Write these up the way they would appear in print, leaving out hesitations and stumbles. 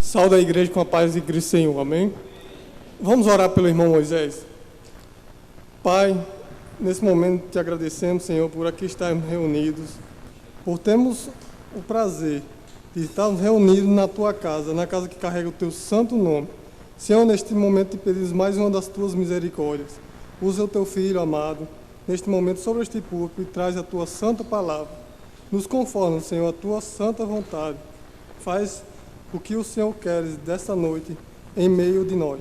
Saúde a igreja com a paz de Cristo Senhor, amém? Vamos orar pelo irmão Moisés. Pai, nesse momento te agradecemos, Senhor, por aqui estarmos reunidos, por termos o prazer de estarmos reunidos na tua casa, na casa que carrega o teu santo nome. Senhor, neste momento te pedimos mais uma das tuas misericórdias. Usa o teu filho amado, neste momento sobre este púlpito, e traz a tua santa palavra. Nos conforma, Senhor, a tua santa vontade. Faz o que o Senhor quer desta noite em meio de nós.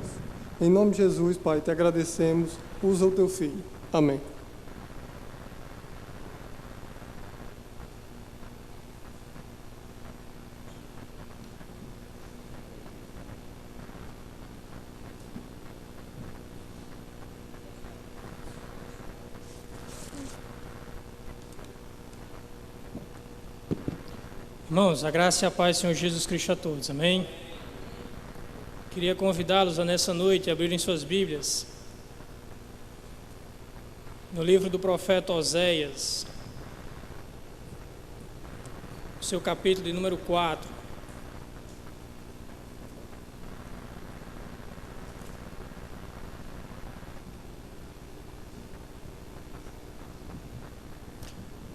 Em nome de Jesus, Pai, te agradecemos. Usa o teu filho. Amém. Irmãos, a graça e a paz do Senhor Jesus Cristo a todos, amém? Queria convidá-los a nessa noite a abrirem suas Bíblias no livro do profeta Oséias, seu capítulo de número 4.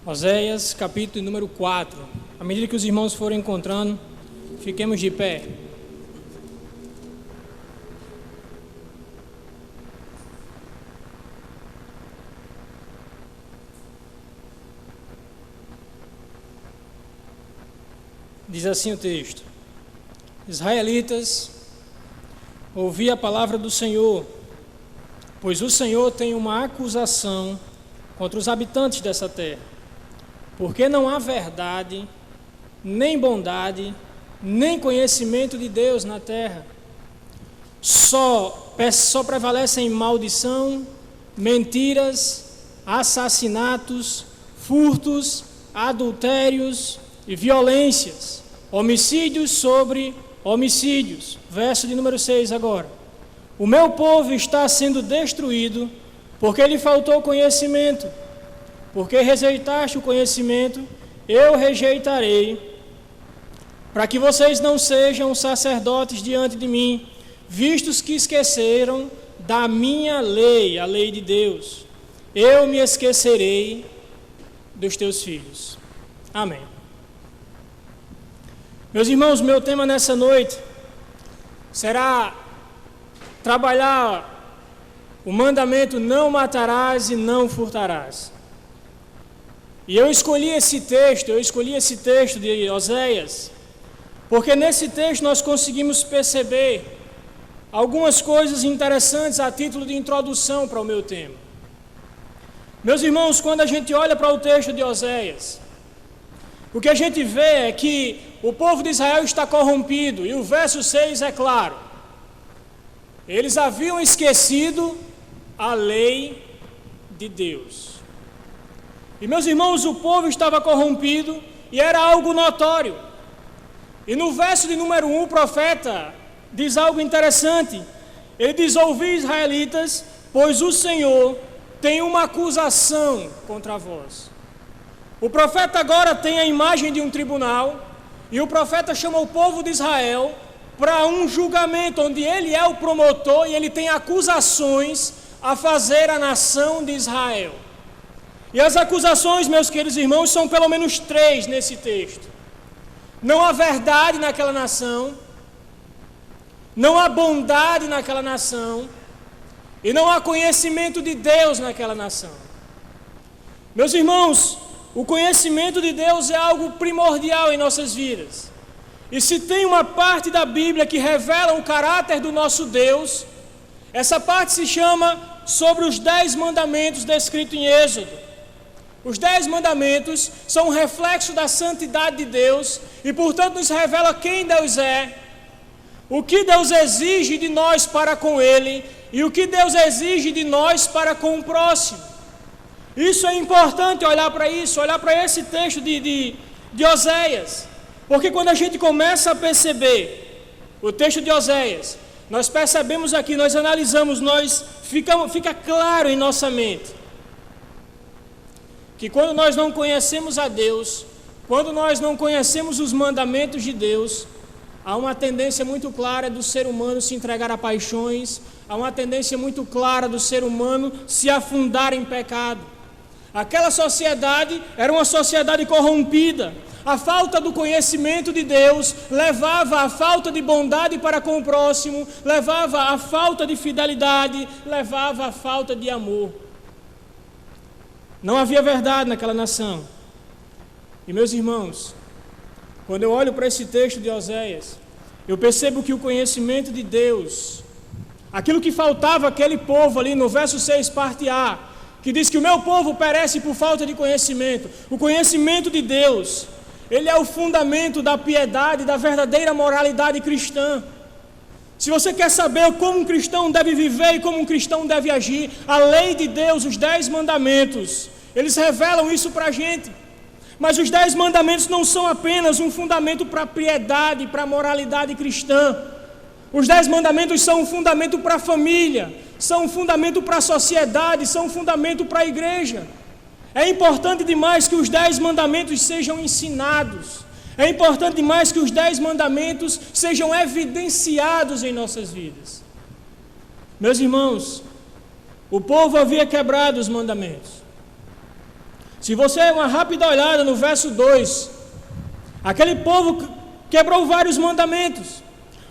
Oséias, capítulo de número 4. À medida que os irmãos forem encontrando, fiquemos de pé. Diz assim o texto: Israelitas, ouvi a palavra do Senhor, pois o Senhor tem uma acusação contra os habitantes dessa terra, porque não há verdade, nem bondade, nem conhecimento de Deus na terra. Só prevalecem maldição, mentiras, assassinatos, furtos, adultérios e violências, homicídios sobre homicídios. Verso de número 6 agora. O meu povo está sendo destruído porque lhe faltou conhecimento. Porque rejeitaste o conhecimento, eu rejeitarei, para que vocês não sejam sacerdotes diante de mim, vistos que esqueceram da minha lei, a lei de Deus. Eu me esquecerei dos teus filhos. Amém. Meus irmãos, meu tema nessa noite será trabalhar o mandamento não matarás e não furtarás. E eu escolhi esse texto de Oséias, porque nesse texto nós conseguimos perceber algumas coisas interessantes a título de introdução para o meu tema. Meus irmãos, quando a gente olha para o texto de Oséias, o que a gente vê é que o povo de Israel está corrompido, e o verso 6 é claro. Eles haviam esquecido a lei de Deus. E meus irmãos, o povo estava corrompido e era algo notório. E no verso de número 1, o profeta diz algo interessante. Ele diz: ouvi, israelitas, pois o Senhor tem uma acusação contra vós. O profeta agora tem a imagem de um tribunal, e o profeta chama o povo de Israel para um julgamento, onde ele é o promotor e ele tem acusações a fazer à nação de Israel. E as acusações, meus queridos irmãos, são pelo menos 3 nesse texto. Não há verdade naquela nação, não há bondade naquela nação, e não há conhecimento de Deus naquela nação. Meus irmãos, o conhecimento de Deus é algo primordial em nossas vidas. E se tem uma parte da Bíblia que revela o caráter do nosso Deus, essa parte se chama sobre os 10 mandamentos descritos em Êxodo. Os 10 mandamentos são um reflexo da santidade de Deus e, portanto, nos revela quem Deus é, o que Deus exige de nós para com Ele e o que Deus exige de nós para com o próximo. Isso é importante olhar para isso, olhar para esse texto de Oséias, porque quando a gente começa a perceber o texto de Oséias, nós percebemos aqui, nós analisamos, fica claro em nossa mente que quando nós não conhecemos a Deus, quando nós não conhecemos os mandamentos de Deus, há uma tendência muito clara do ser humano se entregar a paixões, há uma tendência muito clara do ser humano se afundar em pecado. Aquela sociedade era uma sociedade corrompida. A falta do conhecimento de Deus levava à falta de bondade para com o próximo, levava à falta de fidelidade, levava à falta de amor. Não havia verdade naquela nação. E meus irmãos, quando eu olho para esse texto de Oséias, eu percebo que o conhecimento de Deus, aquilo que faltava àquele povo ali no verso 6, parte A, que diz que o meu povo perece por falta de conhecimento. O conhecimento de Deus, ele é o fundamento da piedade, da verdadeira moralidade cristã. Se você quer saber como um cristão deve viver e como um cristão deve agir, a lei de Deus, os 10 mandamentos, eles revelam isso para a gente. Mas os 10 mandamentos não são apenas um fundamento para a piedade, para a moralidade cristã. Os 10 mandamentos são um fundamento para a família, são um fundamento para a sociedade, são um fundamento para a igreja. É importante demais que os 10 mandamentos sejam ensinados. É importante demais que os 10 mandamentos sejam evidenciados em nossas vidas. Meus irmãos, o povo havia quebrado os mandamentos. Se você der uma rápida olhada no verso 2, aquele povo quebrou vários mandamentos.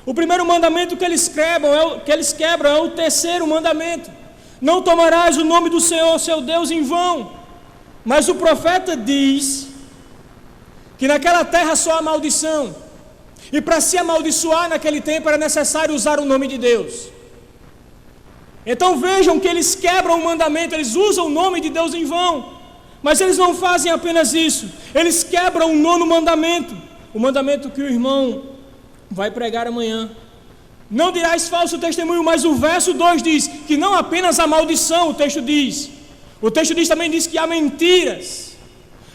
O primeiro mandamento que eles quebram é o terceiro mandamento. Não tomarás o nome do Senhor, seu Deus, em vão. Mas o profeta diz que naquela terra só há maldição. E para se amaldiçoar naquele tempo era necessário usar o nome de Deus. Então vejam que eles quebram o mandamento, eles usam o nome de Deus em vão. Mas eles não fazem apenas isso, eles quebram o 9º mandamento, o mandamento que o irmão vai pregar amanhã. Não dirás falso testemunho, mas o verso 2 diz que não apenas a maldição, o texto diz também diz que há mentiras.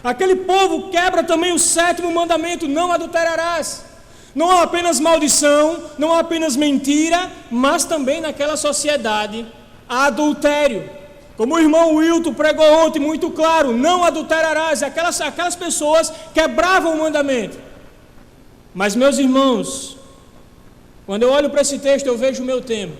Aquele povo quebra também o 7º mandamento, não adulterarás. Não há apenas maldição, não há apenas mentira, mas também naquela sociedade há adultério. Como o irmão Wilton pregou ontem, muito claro, não adulterarás. Aquelas pessoas quebravam o mandamento. Mas, meus irmãos, quando eu olho para esse texto, eu vejo o meu tema.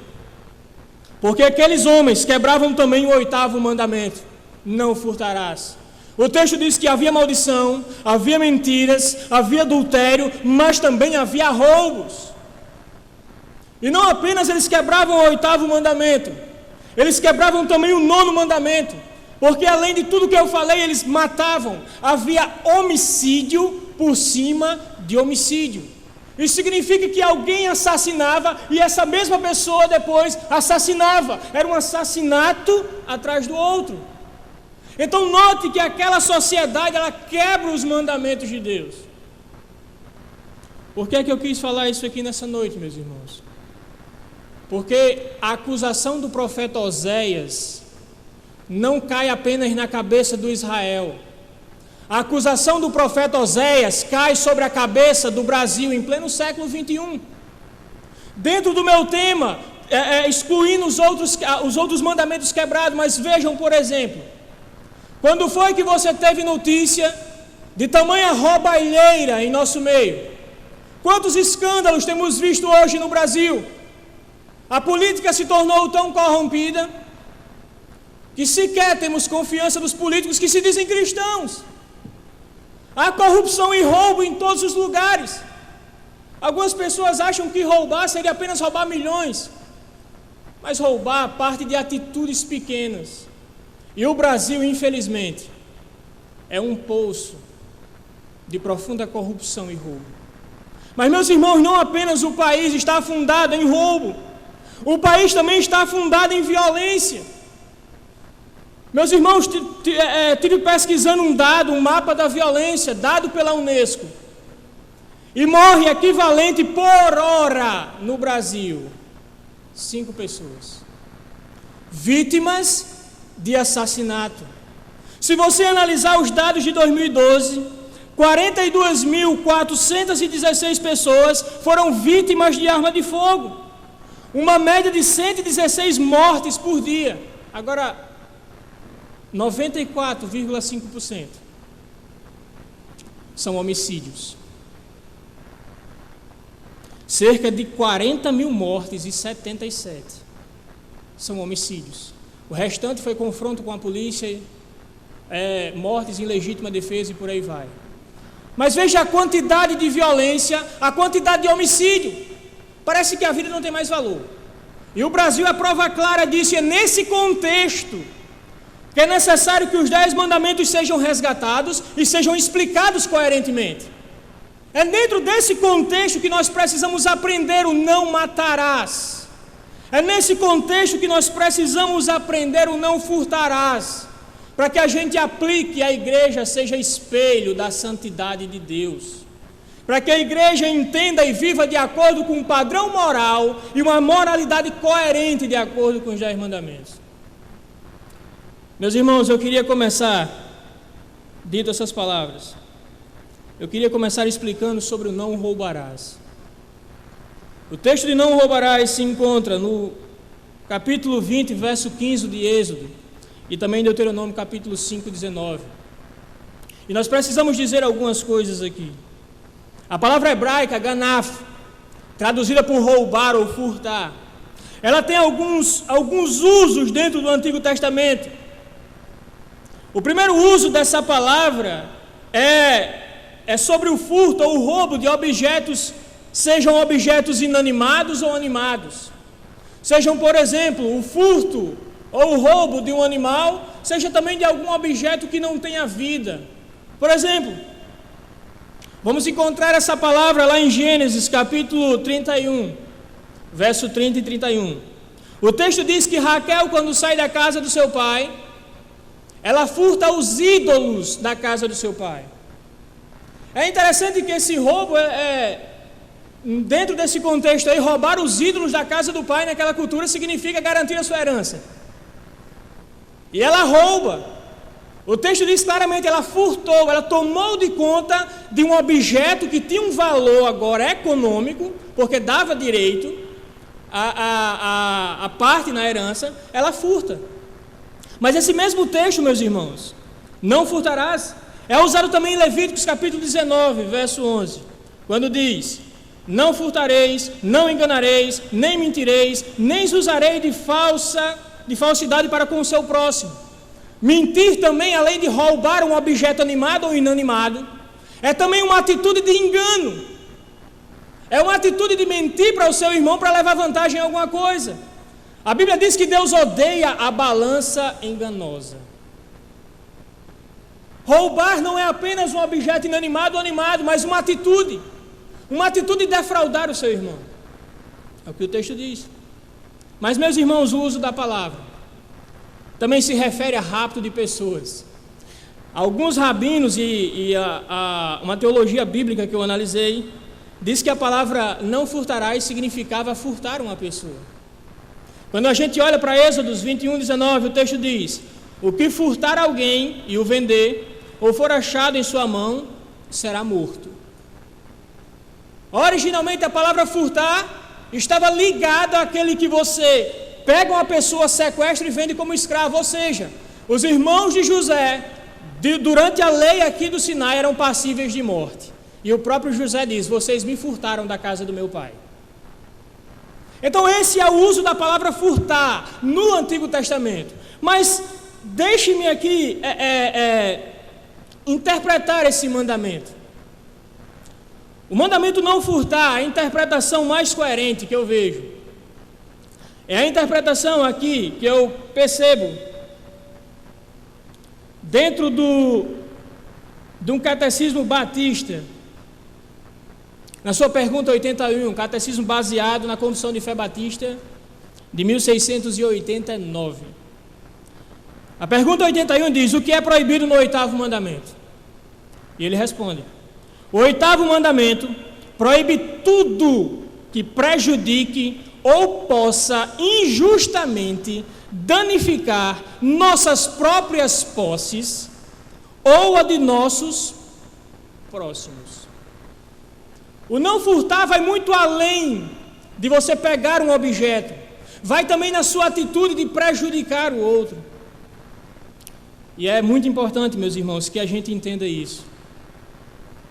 Porque aqueles homens quebravam também o 8º mandamento, não furtarás. O texto diz que havia maldição, havia mentiras, havia adultério, mas também havia roubos. E não apenas eles quebravam o 8º mandamento, eles quebravam também o 9º mandamento, porque além de tudo que eu falei, eles matavam. Havia homicídio por cima de homicídio. Isso significa que alguém assassinava e essa mesma pessoa depois assassinava. Era um assassinato atrás do outro. Então note que aquela sociedade, ela quebra os mandamentos de Deus. Por que é que eu quis falar isso aqui nessa noite, meus irmãos? Porque a acusação do profeta Oséias não cai apenas na cabeça do Israel. A acusação do profeta Oséias cai sobre a cabeça do Brasil em pleno século 21. Dentro do meu tema, excluindo os outros mandamentos quebrados, mas vejam, por exemplo, quando foi que você teve notícia de tamanha roubalheira em nosso meio? Quantos escândalos temos visto hoje no Brasil? A política se tornou tão corrompida que sequer temos confiança dos políticos que se dizem cristãos. Há corrupção e roubo em todos os lugares. Algumas pessoas acham que roubar seria apenas roubar milhões, mas roubar parte de atitudes pequenas. E o Brasil, infelizmente, é um poço de profunda corrupção e roubo. Mas, meus irmãos, não apenas o país está afundado em roubo, o país também está afundado em violência. Meus irmãos, estive pesquisando um mapa da violência, dado pela Unesco. E morre equivalente por hora no Brasil 5 pessoas. Vítimas de assassinato. Se você analisar os dados de 2012, 42.416 pessoas foram vítimas de arma de fogo. Uma média de 116 mortes por dia. Agora, 94,5% são homicídios. cerca de 40 mil mortes e 77 são homicídios. O restante foi confronto com a polícia, mortes em legítima defesa e por aí vai. Mas veja a quantidade de violência, a quantidade de homicídio. Parece que a vida não tem mais valor. E o Brasil é prova clara disso, e é nesse contexto que é necessário que os 10 mandamentos sejam resgatados e sejam explicados coerentemente. É dentro desse contexto que nós precisamos aprender o não matarás. É nesse contexto que nós precisamos aprender o não furtarás, para que a gente aplique e a igreja seja espelho da santidade de Deus. Para que a igreja entenda e viva de acordo com um padrão moral e uma moralidade coerente de acordo com os 10 mandamentos. Meus irmãos, eu queria começar, dito essas palavras, eu queria começar explicando sobre o não roubarás. O texto de não roubarás se encontra no capítulo 20, verso 15 de Êxodo, e também em Deuteronômio capítulo 5, 19. E nós precisamos dizer algumas coisas aqui. A palavra hebraica, ganaf, traduzida por roubar ou furtar, ela tem alguns usos dentro do Antigo Testamento. O primeiro uso dessa palavra é sobre o furto ou o roubo de objetos, sejam objetos inanimados ou animados. Sejam, por exemplo, o furto ou o roubo de um animal, seja também de algum objeto que não tenha vida. Por exemplo, vamos encontrar essa palavra lá em Gênesis capítulo 31, verso 30 e 31. O texto diz que Raquel, quando sai da casa do seu pai, ela furta os ídolos da casa do seu pai. É interessante que esse roubo dentro desse contexto aí, roubar os ídolos da casa do pai naquela cultura significa garantir a sua herança. E ela rouba. O texto diz claramente, ela furtou, ela tomou de conta de um objeto que tinha um valor agora econômico, porque dava direito a parte na herança, ela furta. Mas esse mesmo texto, meus irmãos, não furtarás, é usado também em Levíticos capítulo 19, verso 11, quando diz: não furtareis, não enganareis, nem mentireis, nem usarei de falsidade para com o seu próximo. Mentir também, além de roubar um objeto animado ou inanimado, é também uma atitude de engano. É uma atitude de mentir para o seu irmão para levar vantagem em alguma coisa. A Bíblia diz que Deus odeia a balança enganosa. Roubar não é apenas um objeto inanimado ou animado, mas uma atitude de defraudar o seu irmão. É o que o texto diz. Mas, meus irmãos, o uso da palavra também se refere a rapto de pessoas. Alguns rabinos e uma teologia bíblica que eu analisei diz que a palavra não furtarás significava furtar uma pessoa. Quando a gente olha para Êxodos 21, 19, o texto diz: o que furtar alguém e o vender, ou for achado em sua mão, será morto. Originalmente a palavra furtar estava ligada àquele que você pega uma pessoa, sequestra e vende como escravo. Ou seja, os irmãos de José, durante a lei aqui do Sinai, eram passíveis de morte. E o próprio José diz: vocês me furtaram da casa do meu pai. Então esse é o uso da palavra furtar no Antigo Testamento. Mas deixe-me aqui interpretar esse mandamento. O mandamento não furtar, a interpretação mais coerente que eu vejo, é a interpretação aqui que eu percebo dentro de um catecismo batista, na sua pergunta 81, catecismo baseado na Confissão de Fé Batista de 1689. A pergunta 81 diz: o que é proibido no 8º mandamento? E ele responde: o 8º mandamento proíbe tudo que prejudique ou possa injustamente danificar nossas próprias posses ou a de nossos próximos. O não furtar vai muito além de você pegar um objeto, vai também na sua atitude de prejudicar o outro. E é muito importante, meus irmãos, que a gente entenda isso,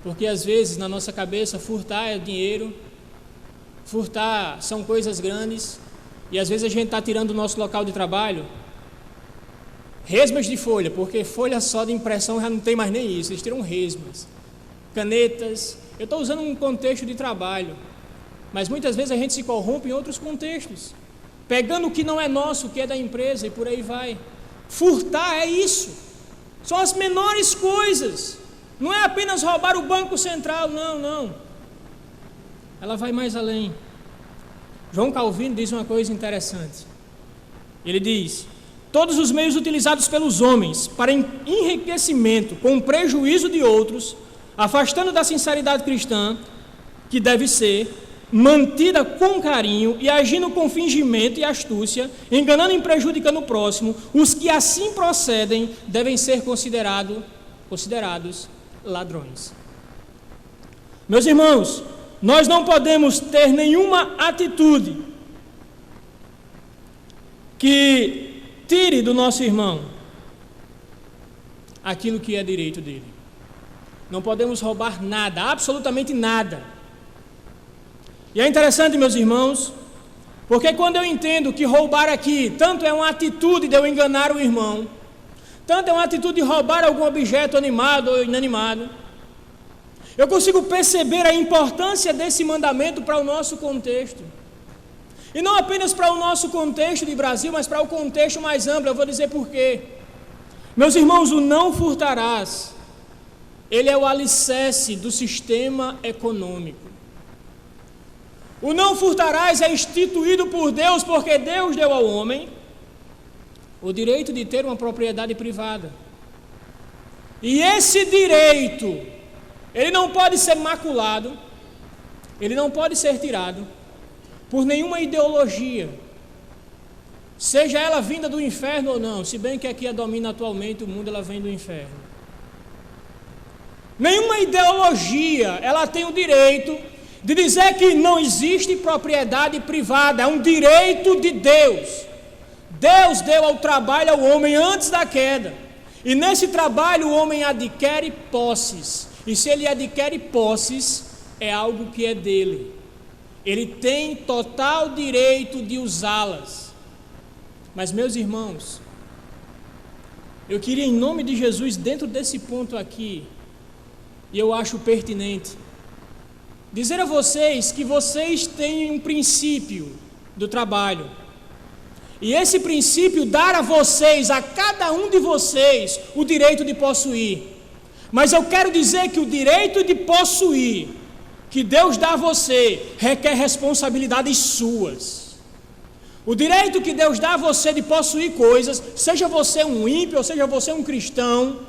porque às vezes na nossa cabeça furtar é dinheiro, furtar são coisas grandes, e às vezes a gente está tirando do nosso local de trabalho resmas de folha, porque folha só de impressão já não tem mais nem isso, eles tiram resmas, canetas. Eu estou usando um contexto de trabalho, mas muitas vezes a gente se corrompe em outros contextos, pegando o que não é nosso, o que é da empresa, e por aí vai. Furtar é isso, são as menores coisas, não é apenas roubar o Banco Central, não, ela vai mais além. João Calvino diz uma coisa interessante, ele diz: todos os meios utilizados pelos homens para enriquecimento com prejuízo de outros, afastando da sinceridade cristã, que deve ser mantida com carinho e agindo com fingimento e astúcia, enganando e prejudicando o próximo, os que assim procedem devem ser considerados ladrões. Meus irmãos, nós não podemos ter nenhuma atitude que tire do nosso irmão aquilo que é direito dele. Não podemos roubar nada, absolutamente nada. E é interessante, meus irmãos, porque quando eu entendo que roubar aqui tanto é uma atitude de eu enganar o irmão, tanto é uma atitude de roubar algum objeto animado ou inanimado, eu consigo perceber a importância desse mandamento para o nosso contexto. E não apenas para o nosso contexto de Brasil, mas para o contexto mais amplo. Eu vou dizer por quê. Meus irmãos, o não furtarás, ele é o alicerce do sistema econômico. O não furtarás é instituído por Deus, porque Deus deu ao homem o direito de ter uma propriedade privada. E esse direito, ele não pode ser maculado, ele não pode ser tirado por nenhuma ideologia, seja ela vinda do inferno ou não, se bem que aqui a domina atualmente o mundo, ela vem do inferno. Nenhuma ideologia, ela tem o direito de dizer que não existe propriedade privada, é um direito de Deus. Deus deu ao trabalho ao homem antes da queda, e nesse trabalho o homem adquire posses, e se ele adquire posses, é algo que é dele. Ele tem total direito de usá-las. Mas, meus irmãos, eu queria, em nome de Jesus, dentro desse ponto aqui, e eu acho pertinente, dizer a vocês que vocês têm um princípio do trabalho, e esse princípio dar a vocês, a cada um de vocês, o direito de possuir. Mas eu quero dizer que o direito de possuir que Deus dá a você requer responsabilidades suas. O direito que Deus dá a você de possuir coisas, seja você um ímpio ou seja você um cristão,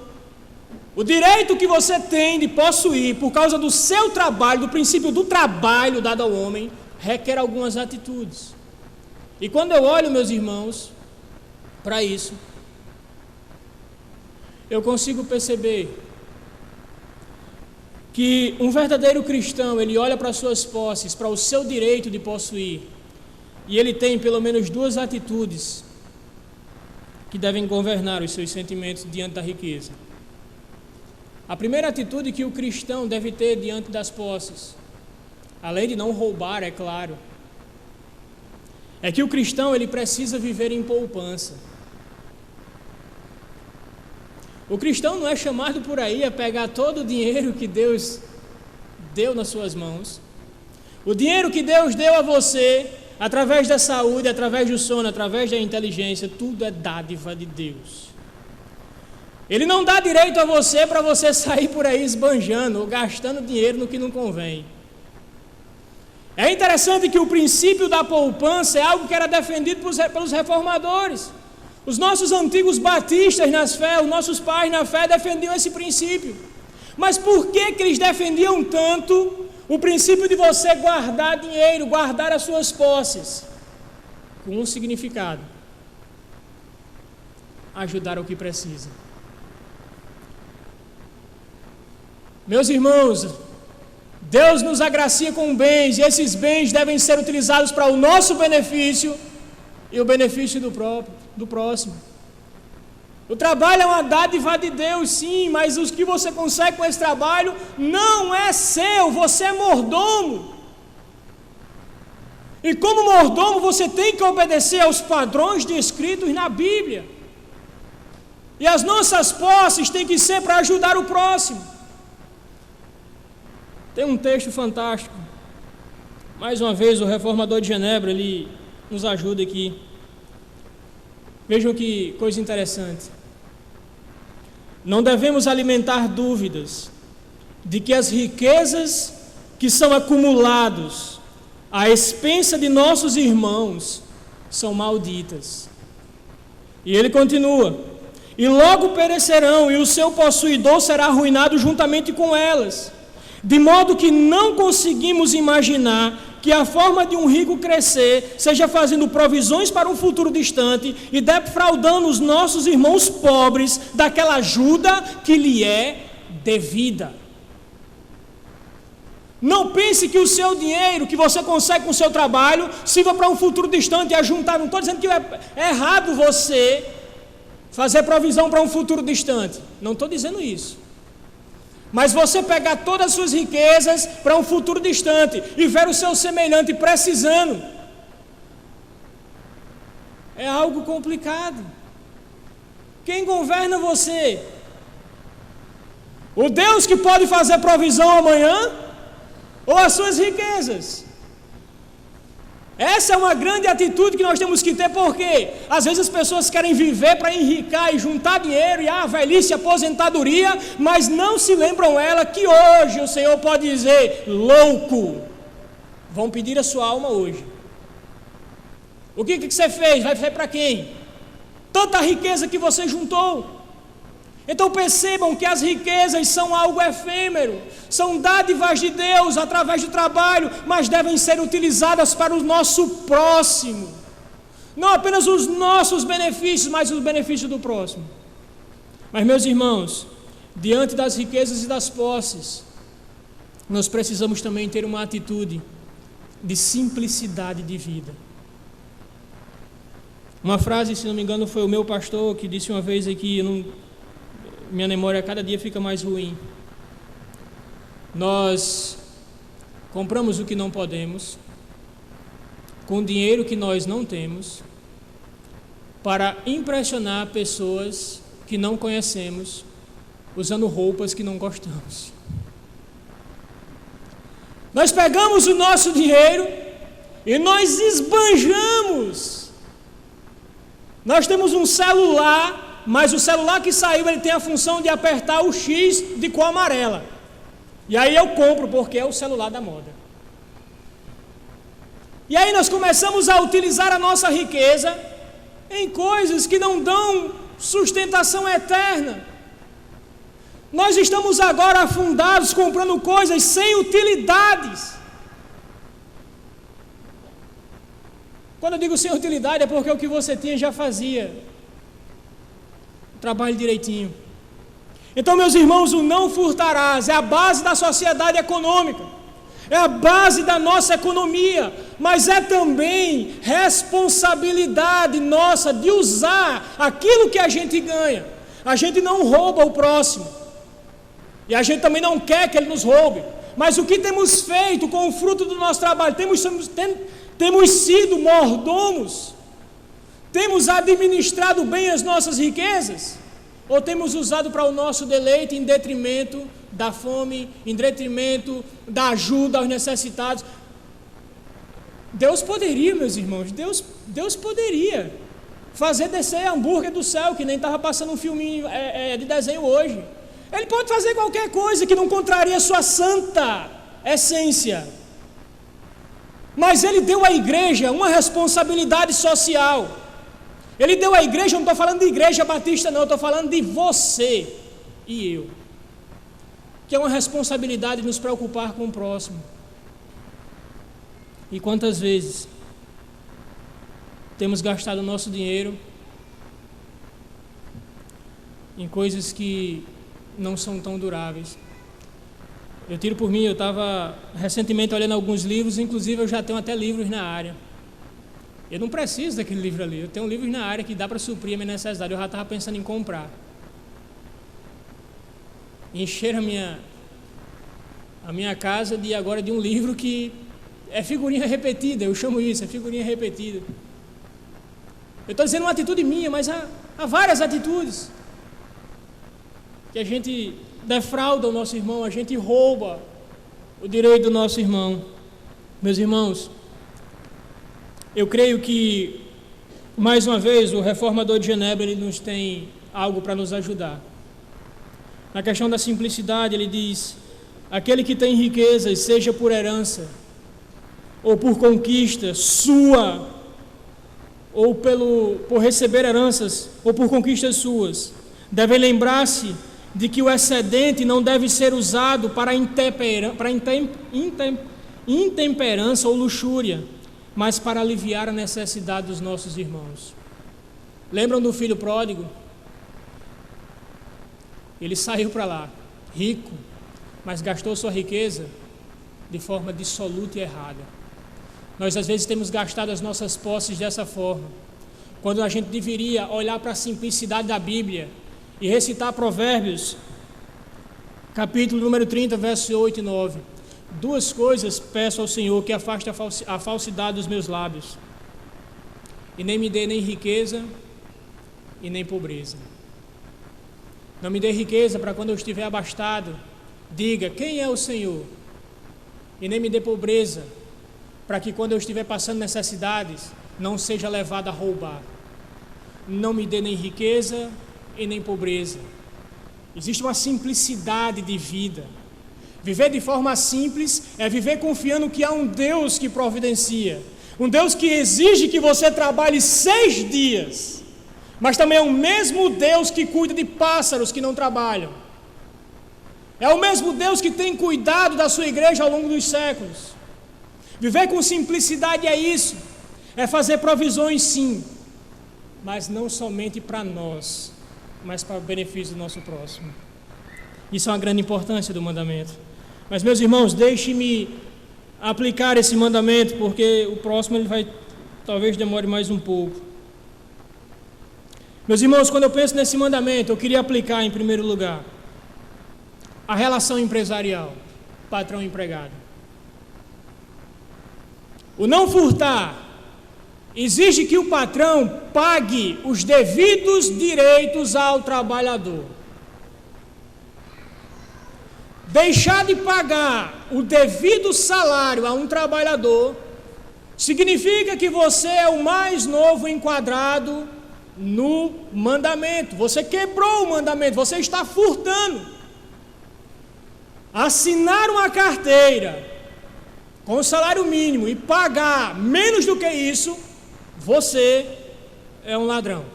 o direito que você tem de possuir por causa do seu trabalho, do princípio do trabalho dado ao homem, requer algumas atitudes. E quando eu olho, meus irmãos, para isso, eu consigo perceber que um verdadeiro cristão, ele olha para suas posses, para o seu direito de possuir, e ele tem pelo menos duas atitudes que devem governar os seus sentimentos diante da riqueza. A primeira atitude que o cristão deve ter diante das posses, além de não roubar, é claro, é que o cristão, ele precisa viver em poupança. O cristão não é chamado por aí a pegar todo o dinheiro que Deus deu nas suas mãos. O dinheiro que Deus deu a você, através da saúde, através do sono, através da inteligência, tudo é dádiva de Deus. Ele não dá direito a você para você sair por aí esbanjando ou gastando dinheiro no que não convém. É interessante que o princípio da poupança é algo que era defendido pelos reformadores. Os nossos antigos batistas na fé, os nossos pais na fé defendiam esse princípio. Mas por que eles defendiam tanto o princípio de você guardar dinheiro, guardar as suas posses? Com um significado: ajudar o que precisa. Meus irmãos, Deus nos agracia com bens, e esses bens devem ser utilizados para o nosso benefício e o benefício do próximo. O trabalho é uma dádiva de Deus, sim, mas o que você consegue com esse trabalho não é seu, você é mordomo. E como mordomo, você tem que obedecer aos padrões descritos na Bíblia. E as nossas posses têm que ser para ajudar o próximo. Tem um texto fantástico. Mais uma vez, o reformador de Genebra, ele nos ajuda aqui. Vejam que coisa interessante. Não devemos alimentar dúvidas de que as riquezas que são acumuladas à expensa de nossos irmãos são malditas. E ele continua: e logo perecerão, e o seu possuidor será arruinado juntamente com elas, de modo que não conseguimos imaginar que a forma de um rico crescer seja fazendo provisões para um futuro distante e defraudando os nossos irmãos pobres daquela ajuda que lhe é devida. Não pense que o seu dinheiro, que você consegue com o seu trabalho, sirva para um futuro distante e ajuntar. Não estou dizendo que é errado você fazer provisão para um futuro distante. Não estou dizendo isso. Mas você pegar todas as suas riquezas para um futuro distante e ver o seu semelhante precisando, é algo complicado. Quem governa você? O Deus que pode fazer provisão amanhã? Ou as suas riquezas? Essa é uma grande atitude que nós temos que ter, porque às vezes as pessoas querem viver para enricar e juntar dinheiro e velhice, aposentadoria, mas não se lembram ela que hoje o Senhor pode dizer: louco, vão pedir a sua alma hoje. O que você fez? Vai ser para quem? Tanta riqueza que você juntou. Então percebam que as riquezas são algo efêmero, são dádivas de Deus através do trabalho, mas devem ser utilizadas para o nosso próximo. Não apenas os nossos benefícios, mas os benefícios do próximo. Mas, meus irmãos, diante das riquezas e das posses, nós precisamos também ter uma atitude de simplicidade de vida. Uma frase, se não me engano, foi o meu pastor que disse uma vez aqui, minha memória cada dia fica mais ruim. Nós compramos o que não podemos, com dinheiro que nós não temos, para impressionar pessoas que não conhecemos, usando roupas que não gostamos. Nós pegamos o nosso dinheiro e nós esbanjamos. Nós temos um celular, mas o celular que saiu, ele tem a função de apertar o X de cor amarela. E aí eu compro, porque é o celular da moda. E aí nós começamos a utilizar a nossa riqueza em coisas que não dão sustentação eterna. Nós estamos agora afundados comprando coisas sem utilidades. Quando eu digo sem utilidade, é porque o que você tinha já fazia trabalhe direitinho. Então, meus irmãos, o não furtarás é a base da sociedade econômica, é a base da nossa economia, mas é também responsabilidade nossa de usar aquilo que a gente ganha. A gente não rouba o próximo, e a gente também não quer que ele nos roube, mas o que temos feito com o fruto do nosso trabalho? Temos sido mordomos? Temos administrado bem as nossas riquezas? Ou temos usado para o nosso deleite em detrimento da fome, em detrimento da ajuda aos necessitados? Deus poderia, meus irmãos, Deus poderia fazer descer hambúrguer do céu, que nem estava passando um filminho de desenho hoje. Ele pode fazer qualquer coisa que não contraria a sua santa essência. Mas Ele deu à igreja uma responsabilidade social. Ele deu à igreja, eu não estou falando de igreja batista não, eu estou falando de você e eu, que é uma responsabilidade de nos preocupar com o próximo. E quantas vezes temos gastado o nosso dinheiro em coisas que não são tão duráveis. Eu tiro por mim, eu estava recentemente olhando alguns livros, inclusive eu já tenho até livros na área. Eu não preciso daquele livro ali, eu tenho livros na área que dá para suprir a minha necessidade, eu já estava pensando em comprar. Encher a minha casa de um livro que É figurinha repetida, eu chamo isso, é figurinha repetida. Eu estou dizendo uma atitude minha, mas há várias atitudes que a gente defrauda o nosso irmão, a gente rouba o direito do nosso irmão. Meus irmãos, eu creio que, mais uma vez, o reformador de Genebra, ele nos tem algo para nos ajudar. Na questão da simplicidade, ele diz: aquele que tem riquezas, seja por herança, ou por conquista sua, ou por receber heranças, ou por conquistas suas, deve lembrar-se de que o excedente não deve ser usado para intemperança ou luxúria, mas para aliviar a necessidade dos nossos irmãos. Lembram do filho pródigo? Ele saiu para lá, rico, mas gastou sua riqueza de forma dissoluta e errada. Nós às vezes temos gastado as nossas posses dessa forma, quando a gente deveria olhar para a simplicidade da Bíblia e recitar Provérbios, capítulo número 30, versos 8 e 9. Duas coisas peço ao Senhor, que afaste a falsidade dos meus lábios, e nem me dê nem riqueza e nem pobreza. Não me dê riqueza para quando eu estiver abastado, diga quem é o Senhor, e nem me dê pobreza, para que quando eu estiver passando necessidades, não seja levado a roubar. Não me dê nem riqueza e nem pobreza. Existe uma simplicidade de vida. Viver de forma simples é viver confiando que há um Deus que providencia, um Deus que exige que você trabalhe 6 dias, mas também é o mesmo Deus que cuida de pássaros que não trabalham. É o mesmo Deus que tem cuidado da sua igreja ao longo dos séculos. Viver com simplicidade é isso, é fazer provisões sim, mas não somente para nós, mas para o benefício do nosso próximo. Isso é uma grande importância do mandamento. Mas, meus irmãos, deixe-me aplicar esse mandamento, porque o próximo ele talvez demore mais um pouco. Meus irmãos, quando eu penso nesse mandamento, eu queria aplicar em primeiro lugar a relação empresarial, patrão e empregado. O não furtar exige que o patrão pague os devidos direitos ao trabalhador. Deixar de pagar o devido salário a um trabalhador significa que você é o mais novo enquadrado no mandamento. Você quebrou o mandamento, você está furtando. Assinar uma carteira com o salário mínimo e pagar menos do que isso, você é um ladrão.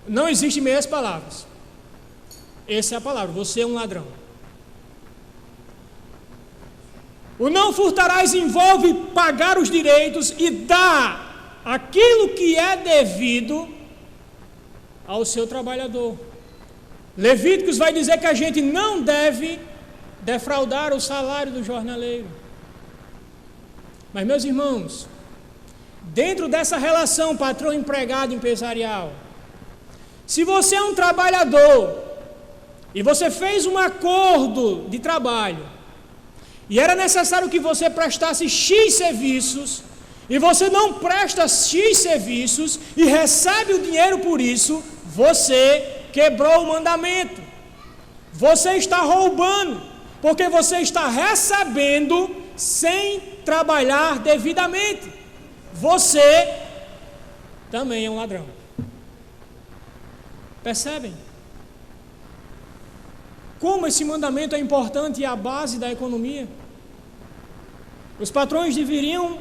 Não existe meias palavras. Essa é a palavra, você é um ladrão. O não furtarás envolve pagar os direitos e dar aquilo que é devido ao seu trabalhador. Levíticos vai dizer que a gente não deve defraudar o salário do jornaleiro. Mas, meus irmãos, dentro dessa relação patrão-empregado empresarial, se você é um trabalhador e você fez um acordo de trabalho e era necessário que você prestasse X serviços e você não presta X serviços e recebe o dinheiro por isso, você quebrou o mandamento. Você está roubando, porque você está recebendo sem trabalhar devidamente. Você também é um ladrão. Percebem? Como esse mandamento é importante e a base da economia? Os patrões deveriam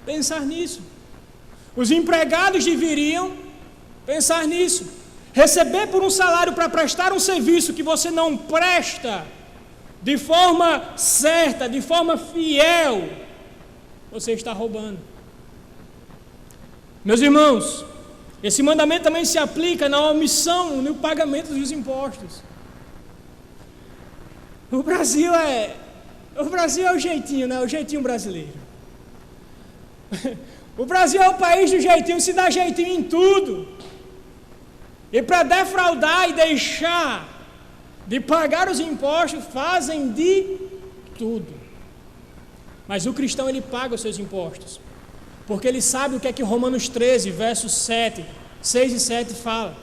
pensar nisso. Os empregados deveriam pensar nisso. Receber por um salário para prestar um serviço que você não presta de forma certa, de forma fiel, você está roubando. Meus irmãos, esse mandamento também se aplica na omissão no pagamento dos impostos. O Brasil é o jeitinho, né? O jeitinho brasileiro. O Brasil é o país do jeitinho, se dá jeitinho em tudo. E para defraudar e deixar de pagar os impostos, fazem de tudo. Mas o cristão, ele paga os seus impostos, porque ele sabe o que é que Romanos 13, versos 6 e 7 fala.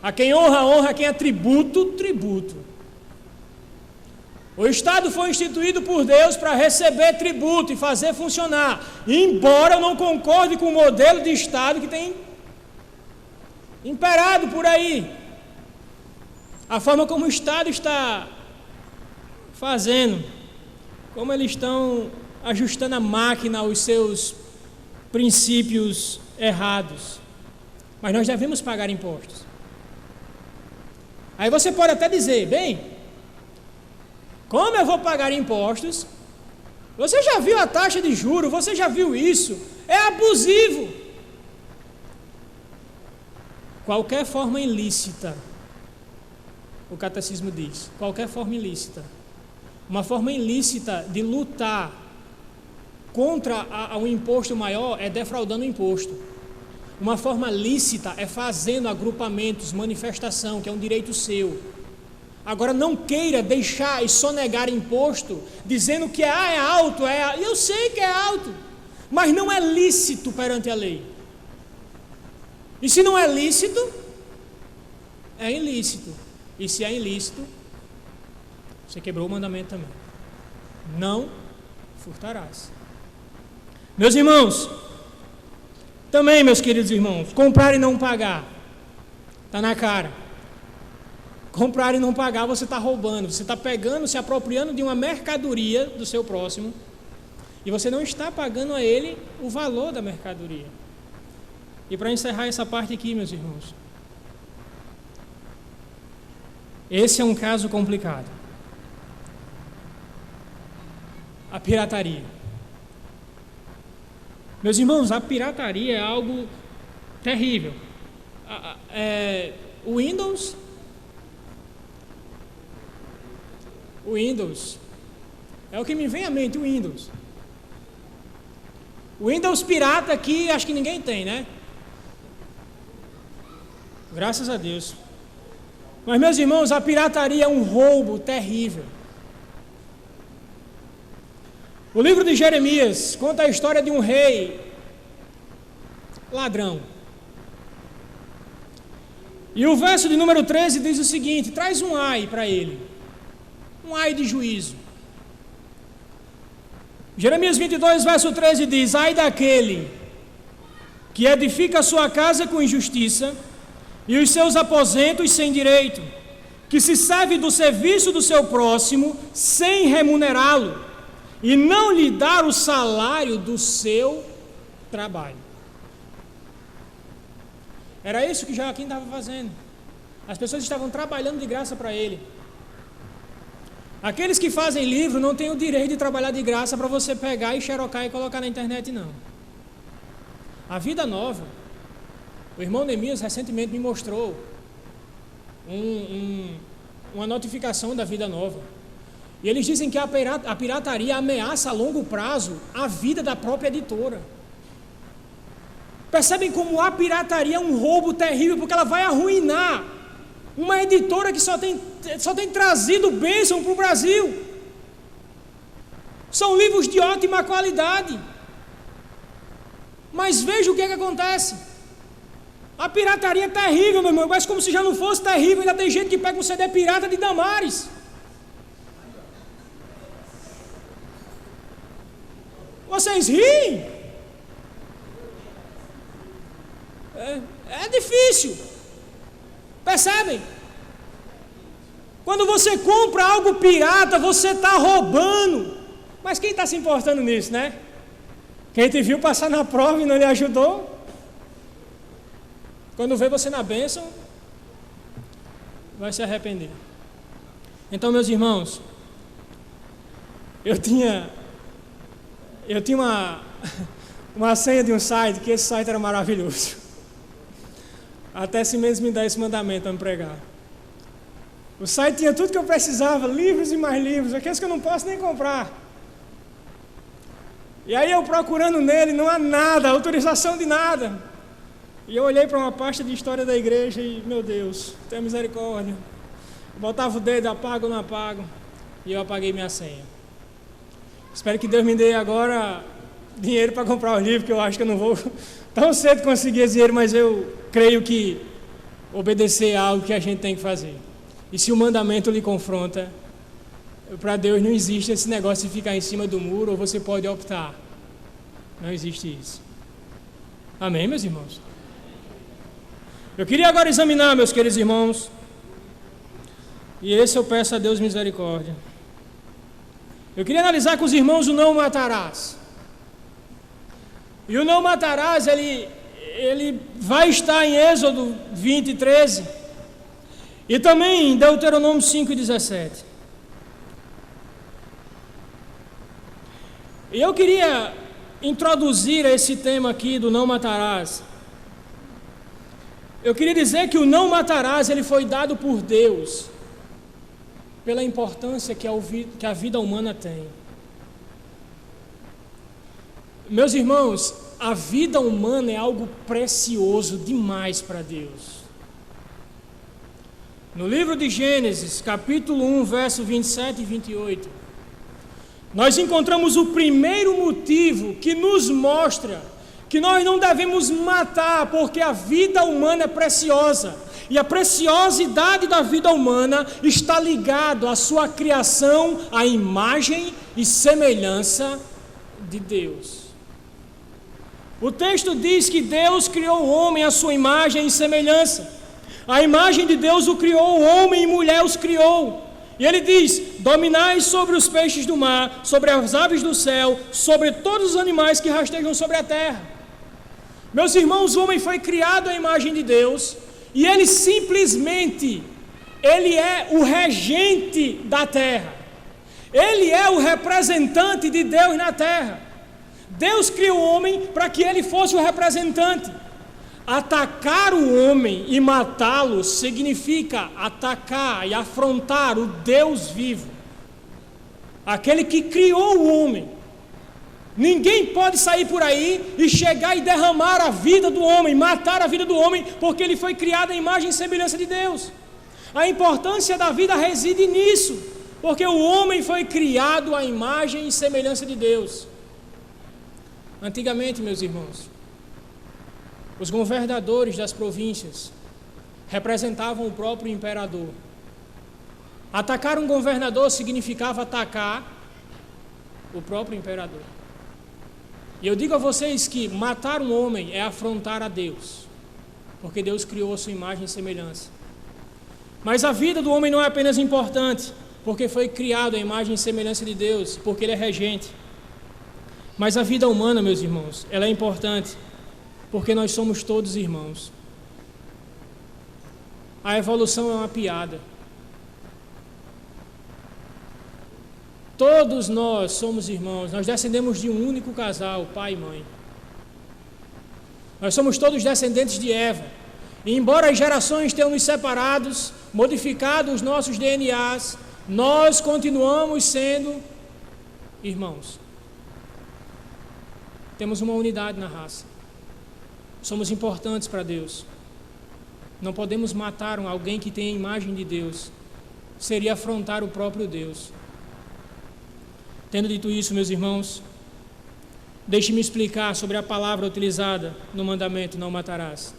A quem honra, honra, a quem é tributo, tributo. O Estado foi instituído por Deus para receber tributo e fazer funcionar, embora eu não concorde com o modelo de Estado que tem imperado por aí. A forma como o Estado está fazendo, como eles estão ajustando a máquina aos seus princípios errados. Mas nós devemos pagar impostos. Aí você pode até dizer, bem, como eu vou pagar impostos? Você já viu a taxa de juros? Você já viu isso? É abusivo. Qualquer forma ilícita, o catecismo diz, qualquer forma ilícita. Uma forma ilícita de lutar contra o imposto maior é defraudando o imposto. Uma forma lícita é fazendo agrupamentos, manifestação, que é um direito seu. Agora não queira deixar e sonegar imposto, dizendo que é alto, eu sei que é alto, mas não é lícito perante a lei. E se não é lícito, é ilícito. E se é ilícito, você quebrou o mandamento também. Não furtarás. Meus irmãos, também, meus queridos irmãos, comprar e não pagar, está na cara. Comprar e não pagar, você está roubando, você está pegando, se apropriando de uma mercadoria do seu próximo, e você não está pagando a ele o valor da mercadoria. E para encerrar essa parte aqui, meus irmãos, esse é um caso complicado. A pirataria. Meus irmãos, a pirataria é algo terrível. O Windows é o que me vem à mente, o Windows. O Windows pirata aqui, acho que ninguém tem, né? Graças a Deus. Mas, meus irmãos, a pirataria é um roubo terrível. O livro de Jeremias conta a história de um rei ladrão. E o verso de número 13 diz o seguinte: traz um ai para ele, um ai de juízo. Jeremias 22, verso 13 diz: ai daquele que edifica a sua casa com injustiça e os seus aposentos sem direito, que se serve do serviço do seu próximo sem remunerá-lo e não lhe dar o salário do seu trabalho. Era isso que Joaquim estava fazendo. As pessoas estavam trabalhando de graça para ele. Aqueles que fazem livro não têm o direito de trabalhar de graça para você pegar e xerocar e colocar na internet, não. A Vida Nova, o irmão Neemias recentemente me mostrou uma notificação da Vida Nova. E eles dizem que a pirataria ameaça a longo prazo a vida da própria editora. Percebem como a pirataria é um roubo terrível, porque ela vai arruinar uma editora que só tem trazido bênção para o Brasil. São livros de ótima qualidade. Mas veja o que acontece. A pirataria é terrível, meu irmão, mas como se já não fosse terrível, ainda tem gente que pega um CD pirata de Damares. Vocês riem? É difícil. Percebem? Quando você compra algo pirata, você está roubando. Mas quem está se importando nisso, né? Quem te viu passar na prova e não lhe ajudou, quando vê você na bênção, vai se arrepender. Então, meus irmãos, eu tinha uma senha de um site, que esse site era maravilhoso. Até esse mês me dá esse mandamento para me pregar. O site tinha tudo que eu precisava, livros e mais livros, aqueles que eu não posso nem comprar. E aí eu procurando nele, não há nada, autorização de nada. E eu olhei para uma pasta de história da igreja e, meu Deus, tenha misericórdia. Eu botava o dedo, apago ou não apago, e eu apaguei minha senha. Espero que Deus me dê agora dinheiro para comprar o livro, que eu acho que eu não vou tão cedo conseguir esse dinheiro, mas eu creio que obedecer é algo que a gente tem que fazer. E se o mandamento lhe confronta, para Deus não existe esse negócio de ficar em cima do muro, ou você pode optar. Não existe isso. Amém, meus irmãos? Eu queria agora examinar, meus queridos irmãos, e esse eu peço a Deus misericórdia. Eu queria analisar com os irmãos o não matarás. E o não matarás, ele vai estar em Êxodo 20, 13, e também em Deuteronômio 5, 17. E eu queria introduzir esse tema aqui do não matarás. Eu queria dizer que o não matarás, ele foi dado por Deus, pela importância que a vida humana tem. Meus irmãos, a vida humana é algo precioso demais para Deus. No livro de Gênesis, capítulo 1, verso 27 e 28, nós encontramos o primeiro motivo que nos mostra que nós não devemos matar, porque a vida humana é preciosa. E a preciosidade da vida humana está ligado à sua criação, à imagem e semelhança de Deus. O texto diz que Deus criou o homem à sua imagem e semelhança. A imagem de Deus o criou, o homem e mulher os criou. E ele diz: dominai sobre os peixes do mar, sobre as aves do céu, sobre todos os animais que rastejam sobre a terra. Meus irmãos, o homem foi criado à imagem de Deus, e ele simplesmente, ele é o regente da terra. Ele é o representante de Deus na terra. Deus criou o homem para que ele fosse o representante. Atacar o homem e matá-lo significa atacar e afrontar o Deus vivo, aquele que criou o homem. Ninguém pode sair por aí e chegar e derramar a vida do homem, matar a vida do homem, porque ele foi criado à imagem e semelhança de Deus. A importância da vida reside nisso, porque o homem foi criado à imagem e semelhança de Deus. Antigamente, meus irmãos, os governadores das províncias representavam o próprio imperador. Atacar um governador significava atacar o próprio imperador. E eu digo a vocês que matar um homem é afrontar a Deus, porque Deus criou a sua imagem e semelhança. Mas a vida do homem não é apenas importante, porque foi criado à imagem e semelhança de Deus, porque ele é regente. Mas a vida humana, meus irmãos, ela é importante, porque nós somos todos irmãos. A evolução é uma piada. Todos nós somos irmãos, nós descendemos de um único casal, pai e mãe. Nós somos todos descendentes de Eva. E embora as gerações tenham nos separados, modificado os nossos DNAs, nós continuamos sendo irmãos. Temos uma unidade na raça. Somos importantes para Deus. Não podemos matar alguém que tem a imagem de Deus. Seria afrontar o próprio Deus. Tendo dito isso, meus irmãos, deixe-me explicar sobre a palavra utilizada no mandamento não matarás.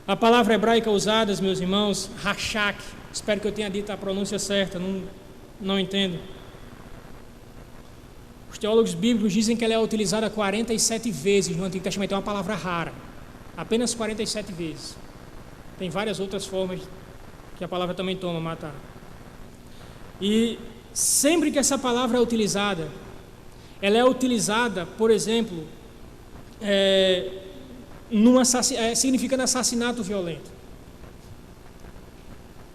A palavra hebraica usada, meus irmãos, rachak, espero que eu tenha dito a pronúncia certa, não entendo. Os teólogos bíblicos dizem que ela é utilizada 47 vezes no Antigo Testamento, é uma palavra rara, apenas 47 vezes. Tem várias outras formas que a palavra também toma, matar. E sempre que essa palavra é utilizada, ela é utilizada, por exemplo, significando assassinato violento.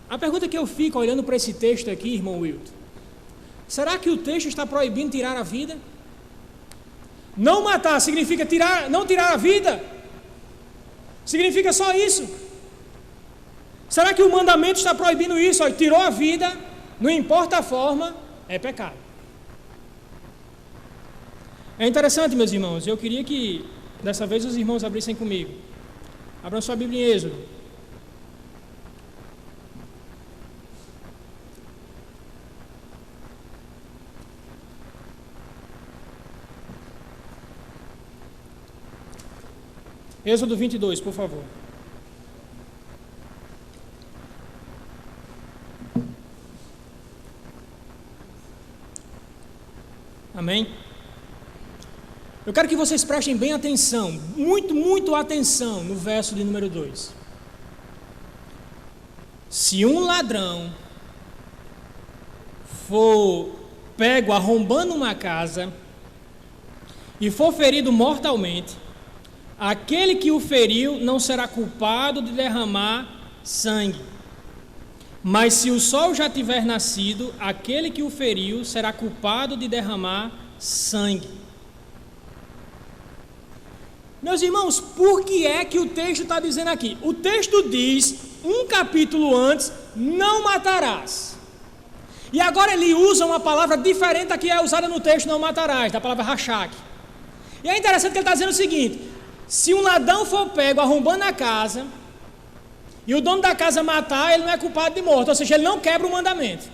A pergunta que eu fico olhando para esse texto aqui, irmão Wilton, será que o texto está proibindo tirar a vida? Não matar significa não tirar a vida? Significa só isso? Será que o mandamento está proibindo isso? Tirou a vida, não importa a forma, é pecado. É interessante, meus irmãos, eu queria que dessa vez os irmãos abrissem comigo. Abram sua Bíblia em Êxodo. Êxodo 22, por favor. Amém? Eu quero que vocês prestem bem atenção, muito atenção no verso de número 2. Se um ladrão for pego arrombando uma casa e for ferido mortalmente, aquele que o feriu não será culpado de derramar sangue. Mas se o sol já tiver nascido, aquele que o feriu será culpado de derramar sangue. Meus irmãos, por que é que o texto está dizendo aqui? O texto diz, um capítulo antes, não matarás. E agora ele usa uma palavra diferente da que é usada no texto não matarás, da palavra rachak. E é interessante que ele está dizendo o seguinte: se um ladrão for pego arrombando a casa, e o dono da casa matar, ele não é culpado de morte, ou seja, ele não quebra o mandamento.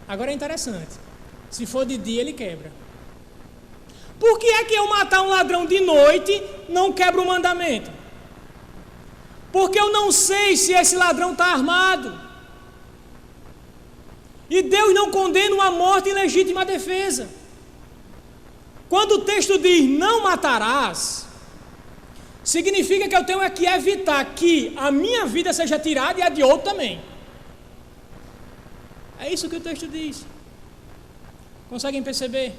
Agora é interessante, se for de dia ele quebra. Por que é que eu matar um ladrão de noite não quebra o mandamento? Porque eu não sei se esse ladrão está armado. E Deus não condena uma morte em legítima defesa. Quando o texto diz não matarás, significa que eu tenho que evitar que a minha vida seja tirada e a de outro também. É isso que o texto diz. Conseguem perceber?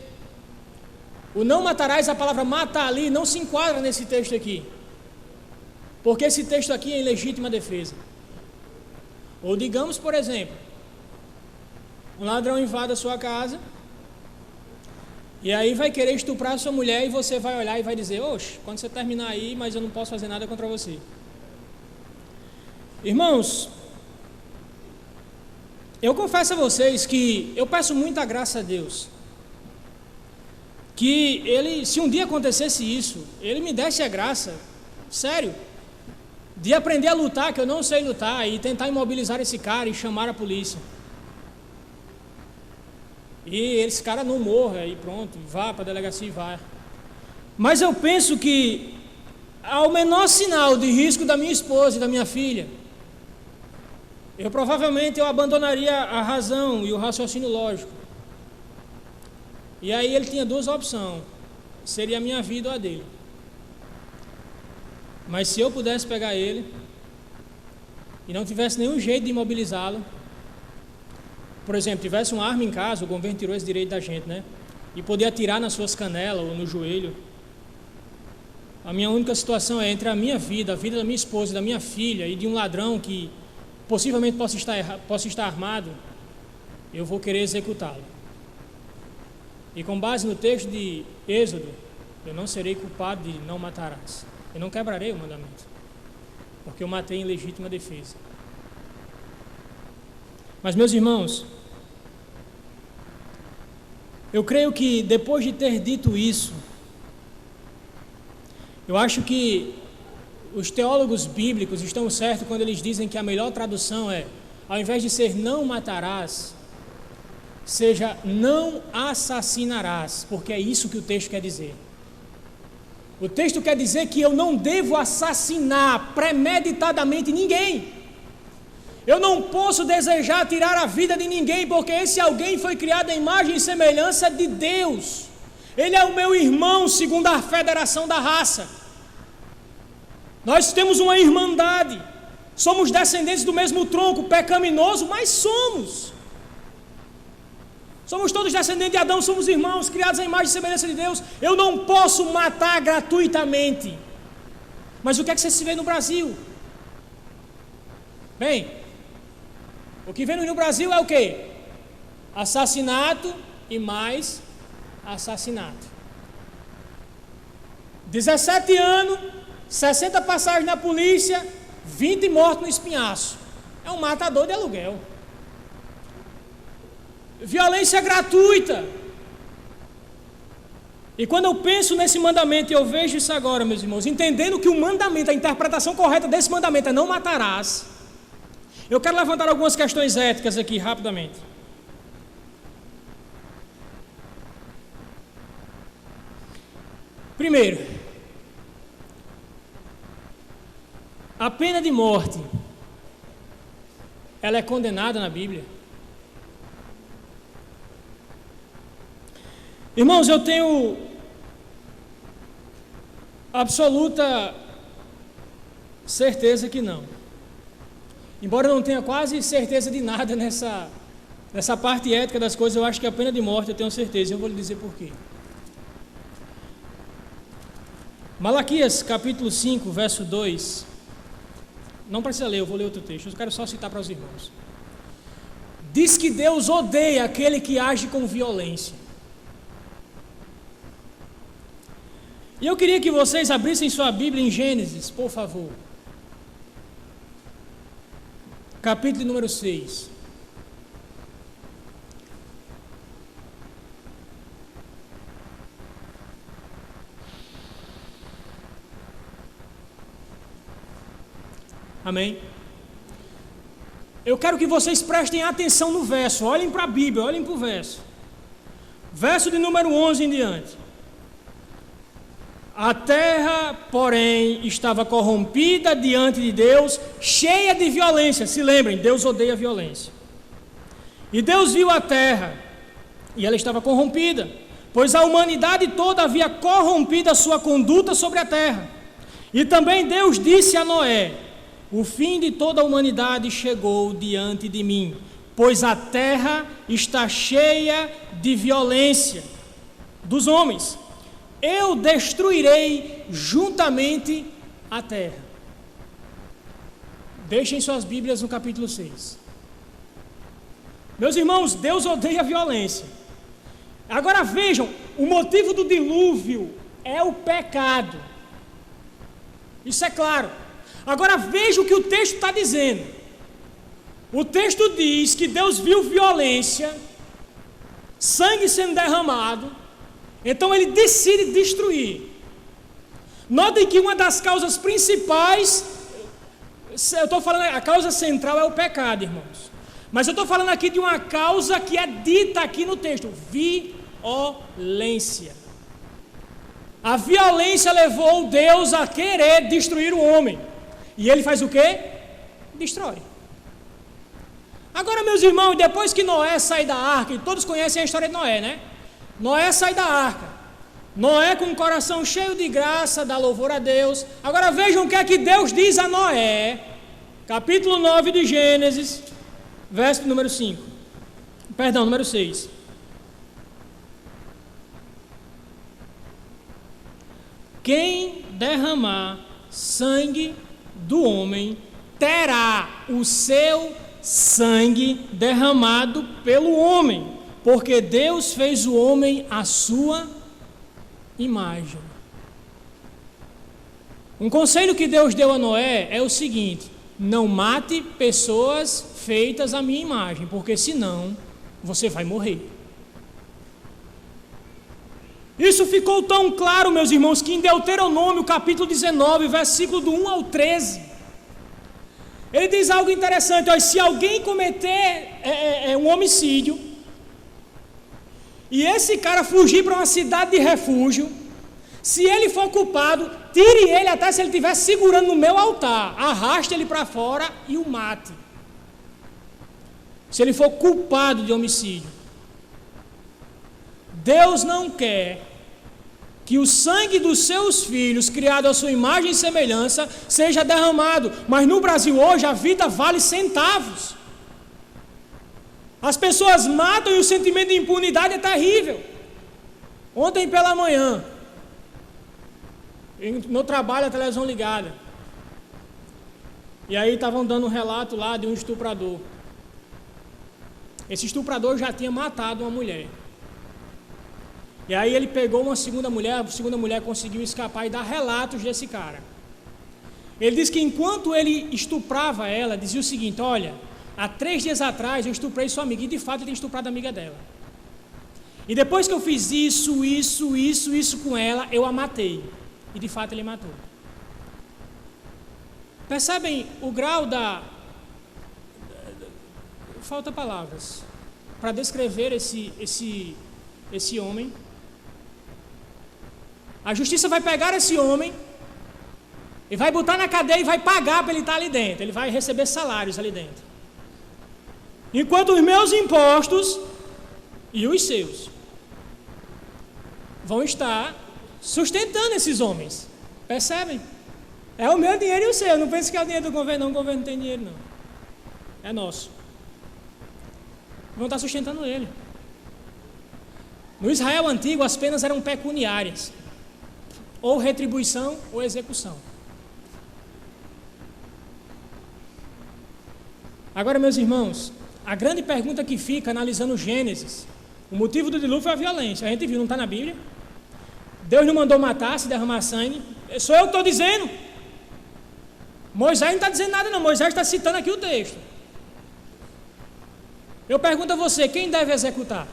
O não matarás, a palavra matar ali, não se enquadra nesse texto aqui. Porque esse texto aqui é em legítima defesa. Ou digamos, por exemplo, um ladrão invade a sua casa, e aí vai querer estuprar a sua mulher, e você vai olhar e vai dizer: oxe, quando você terminar aí, mas eu não posso fazer nada contra você. Irmãos, eu confesso a vocês que eu peço muita graça a Deus, que Ele, se um dia acontecesse isso, Ele me desse a graça, sério, de aprender a lutar, que eu não sei lutar, e tentar imobilizar esse cara e chamar a polícia. E esse cara não morra e pronto, vá para a delegacia e vá. Mas eu penso que ao menor sinal de risco da minha esposa e da minha filha, provavelmente eu abandonaria a razão e o raciocínio lógico. E aí ele tinha duas opções: seria a minha vida ou a dele. Mas se eu pudesse pegar ele e não tivesse nenhum jeito de imobilizá-lo, por exemplo, tivesse uma arma em casa, o governo tirou esse direito da gente, né? E poder atirar nas suas canelas ou no joelho. A minha única situação é entre a minha vida, a vida da minha esposa, da minha filha e de um ladrão que possivelmente possa estar armado, eu vou querer executá-lo. E com base no texto de Êxodo, eu não serei culpado de não matarás. Eu não quebrarei o mandamento, porque eu matei em legítima defesa. Mas, meus irmãos, eu creio que depois de ter dito isso, eu acho que os teólogos bíblicos estão certos quando eles dizem que a melhor tradução é, ao invés de ser não matarás, seja não assassinarás, porque é isso que o texto quer dizer. O texto quer dizer que eu não devo assassinar premeditadamente ninguém. Eu não posso desejar tirar a vida de ninguém, porque esse alguém foi criado à imagem e semelhança de Deus. Ele é o meu irmão, segundo a federação da raça. Nós temos uma irmandade. Somos descendentes do mesmo tronco pecaminoso, mas somos. Somos todos descendentes de Adão, somos irmãos, criados à imagem e semelhança de Deus. Eu não posso matar gratuitamente. Mas o que é que você se vê no Brasil? Bem, o que vem no Brasil é o quê? Assassinato e mais assassinato. 17 anos, 60 passagens na polícia, 20 mortos no espinhaço. É um matador de aluguel. Violência gratuita. E quando eu penso nesse mandamento, e eu vejo isso agora, meus irmãos, entendendo que o mandamento, a interpretação correta desse mandamento é não matarás, eu quero levantar algumas questões éticas aqui, rapidamente. Primeiro, a pena de morte, ela é condenada na Bíblia. Irmãos, eu tenho absoluta certeza que não. Embora eu não tenha quase certeza de nada nessa parte ética das coisas, eu acho que a pena de morte eu tenho certeza, e eu vou lhe dizer por quê. Malaquias capítulo 5, verso 2, não precisa ler, eu vou ler outro texto, eu quero só citar para os irmãos. Diz que Deus odeia aquele que age com violência. E eu queria que vocês abrissem sua Bíblia em Gênesis, por favor. Capítulo número 6. Amém? Eu quero que vocês prestem atenção no verso, olhem para a Bíblia, olhem para o verso. Verso de número 11 em diante. A terra, porém, estava corrompida diante de Deus, cheia de violência. Se lembrem, Deus odeia a violência. E Deus viu a terra, e ela estava corrompida, pois a humanidade toda havia corrompido a sua conduta sobre a terra. E também Deus disse a Noé: o fim de toda a humanidade chegou diante de mim, pois a terra está cheia de violência dos homens. Eu destruirei juntamente a terra. Deixem suas Bíblias no capítulo 6. Meus irmãos, Deus odeia a violência. Agora vejam, o motivo do dilúvio é o pecado. Isso é claro. Agora veja o que o texto está dizendo. O texto diz que Deus viu violência, sangue sendo derramado, então ele decide destruir. Notem que uma das causas principais, eu estou falando, a causa central é o pecado, irmãos. Mas eu estou falando aqui de uma causa que é dita aqui no texto: violência. A violência levou Deus a querer destruir o homem. E ele faz o quê? Destrói. Agora, meus irmãos, depois que Noé sai da arca, e todos conhecem a história de Noé, né? Noé sai da arca. Noé com o coração cheio de graça, dá louvor a Deus. Agora vejam o que é que Deus diz a Noé. Capítulo 9 de Gênesis, verso número 5. Perdão, número 6. Quem derramar sangue do homem terá o seu sangue derramado pelo homem, porque Deus fez o homem à sua imagem. Um conselho que Deus deu a Noé é o seguinte: não mate pessoas feitas à minha imagem, porque senão você vai morrer. Isso ficou tão claro, meus irmãos, que em Deuteronômio, capítulo 19, versículo do 1 ao 13, ele diz algo interessante: olha, se alguém cometer um homicídio, e esse cara fugir para uma cidade de refúgio, se ele for culpado, tire ele até se ele estiver segurando no meu altar, arraste ele para fora e o mate. Se ele for culpado de homicídio. Deus não quer que o sangue dos seus filhos, criado à sua imagem e semelhança, seja derramado. Mas no Brasil hoje a vida vale centavos. As pessoas matam e o sentimento de impunidade é terrível. Ontem pela manhã, no trabalho, a televisão ligada. E aí estavam dando um relato lá de um estuprador. Esse estuprador já tinha matado uma mulher. E aí ele pegou uma segunda mulher, a segunda mulher conseguiu escapar e dar relatos desse cara. Ele disse que enquanto ele estuprava ela, dizia o seguinte: olha, há 3 dias atrás eu estuprei sua amiga, e de fato ele tinha estuprado a amiga dela. E depois que eu fiz isso com ela, eu a matei. E de fato ele matou. Percebem o grau da... Falta palavras para descrever esse homem. A justiça vai pegar esse homem e vai botar na cadeia e vai pagar para ele estar ali dentro. Ele vai receber salários ali dentro. Enquanto os meus impostos e os seus vão estar sustentando esses homens. Percebem? É o meu dinheiro e o seu. Não pense que é o dinheiro do governo, não. O governo não tem dinheiro, não. É nosso. Vão estar sustentando ele. No Israel antigo, as penas eram pecuniárias. Ou retribuição ou execução. Agora, meus irmãos, a grande pergunta que fica analisando Gênesis, o motivo do dilúvio foi a violência. A gente viu, não está na Bíblia? Deus não mandou matar, se derramar sangue. Sou eu que estou dizendo. Moisés não está dizendo nada não, Moisés está citando aqui o texto. Eu pergunto a você, quem deve executar?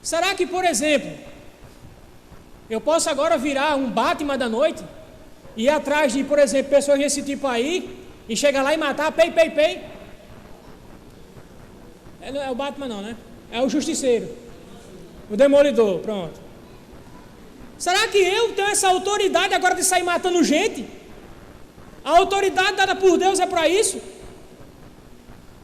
Será que, por exemplo, eu posso agora virar um Batman da noite e ir atrás de, por exemplo, pessoas desse tipo aí e chegar lá e matar, pei. Não é o Batman não, né? É o Justiceiro, o Demolidor, pronto. Será que eu tenho essa autoridade agora de sair matando gente? A autoridade dada por Deus é para isso?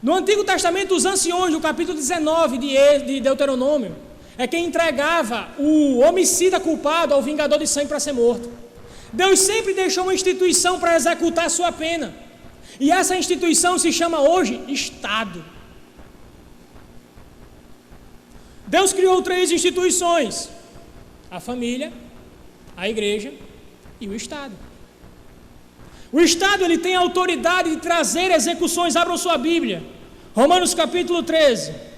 No Antigo Testamento, os anciões, no capítulo 19 de Deuteronômio, é quem entregava o homicida culpado ao vingador de sangue para ser morto. Deus sempre deixou uma instituição para executar a sua pena. E essa instituição se chama hoje Estado. Deus criou 3 instituições: a família, a igreja e o Estado. O Estado ele tem a autoridade de trazer execuções. Abram sua Bíblia, Romanos capítulo 13.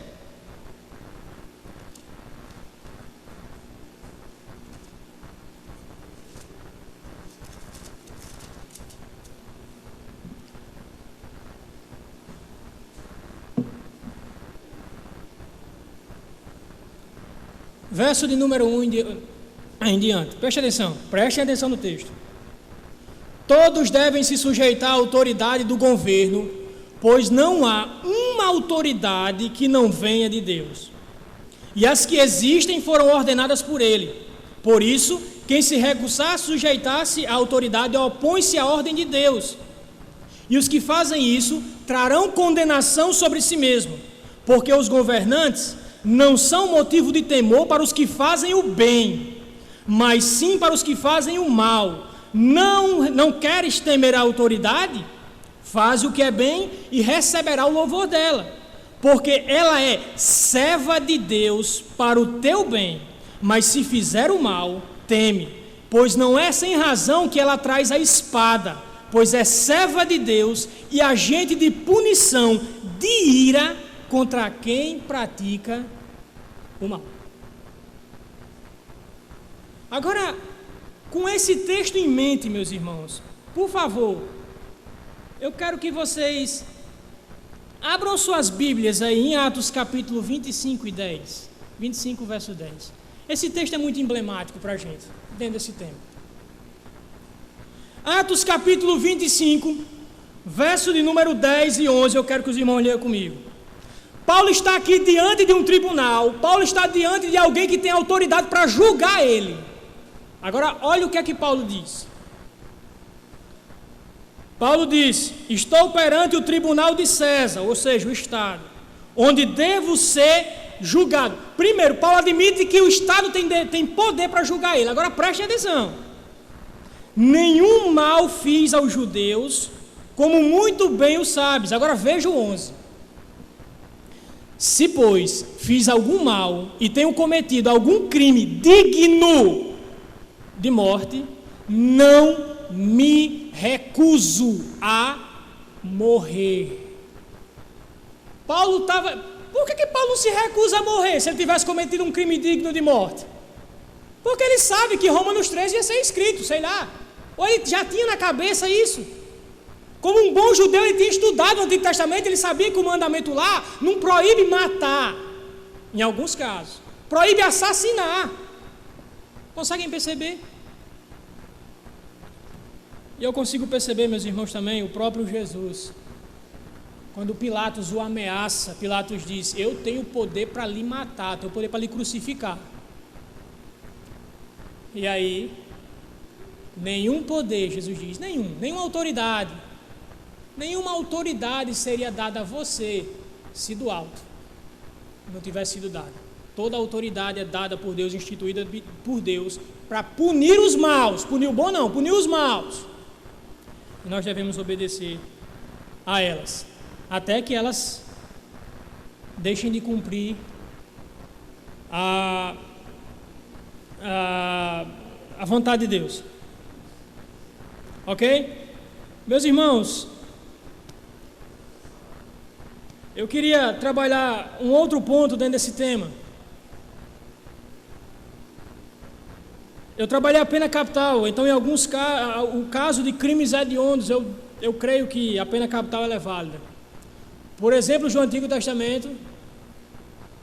Verso de número 1 em diante. Prestem atenção no texto. Todos devem se sujeitar à autoridade do governo, pois não há uma autoridade que não venha de Deus. E as que existem foram ordenadas por ele. Por isso, quem se recusar a sujeitar-se à autoridade opõe-se à ordem de Deus. E os que fazem isso trarão condenação sobre si mesmo, porque os governantes não são motivo de temor para os que fazem o bem, mas sim para os que fazem o mal. Não queres temer a autoridade? Faz o que é bem e receberá o louvor dela, porque ela é serva de Deus para o teu bem. Mas se fizer o mal, teme, pois não é sem razão que ela traz a espada, pois é serva de Deus e agente de punição, de ira contra quem pratica o mal. Agora, com esse texto em mente, meus irmãos, por favor, eu quero que vocês abram suas Bíblias aí em Atos capítulo 25 e 10. 25 verso 10. Esse texto é muito emblemático para a gente, dentro desse tema. Atos capítulo 25, verso de número 10 e 11, eu quero que os irmãos leiam comigo. Paulo está aqui diante de um tribunal, Paulo está diante de alguém que tem autoridade para julgar ele. Agora, olha o que é que Paulo diz. Paulo diz: estou perante o tribunal de César, ou seja, o Estado, onde devo ser julgado. Primeiro, Paulo admite que o Estado tem poder para julgar ele. Agora, preste atenção. Nenhum mal fiz aos judeus, como muito bem o sabes. Agora, veja o 11. Se, pois, fiz algum mal e tenho cometido algum crime digno de morte, não me recuso a morrer. Paulo estava... Por que Paulo não se recusa a morrer se ele tivesse cometido um crime digno de morte? Porque ele sabe que Romanos 13 ia ser escrito, sei lá. Ou ele já tinha na cabeça isso. Como um bom judeu, ele tinha estudado o Antigo Testamento, ele sabia que o mandamento lá não proíbe matar, em alguns casos. Proíbe assassinar. Conseguem perceber? E eu consigo perceber, meus irmãos, também, o próprio Jesus. Quando Pilatos o ameaça, Pilatos diz: eu tenho poder para lhe matar, tenho poder para lhe crucificar. E aí, nenhum poder, Jesus diz, nenhuma autoridade seria dada a você se do alto não tivesse sido dada. Toda autoridade é dada por Deus, instituída por Deus, para punir os maus. Punir o bom não, punir os maus. E nós devemos obedecer a elas, até que elas deixem de cumprir a vontade de Deus. Ok? Meus irmãos, eu queria trabalhar um outro ponto dentro desse tema. Eu trabalhei a pena capital, então em alguns casos, o caso de crimes hediondos, eu creio que a pena capital ela é válida. Por exemplos do Antigo Testamento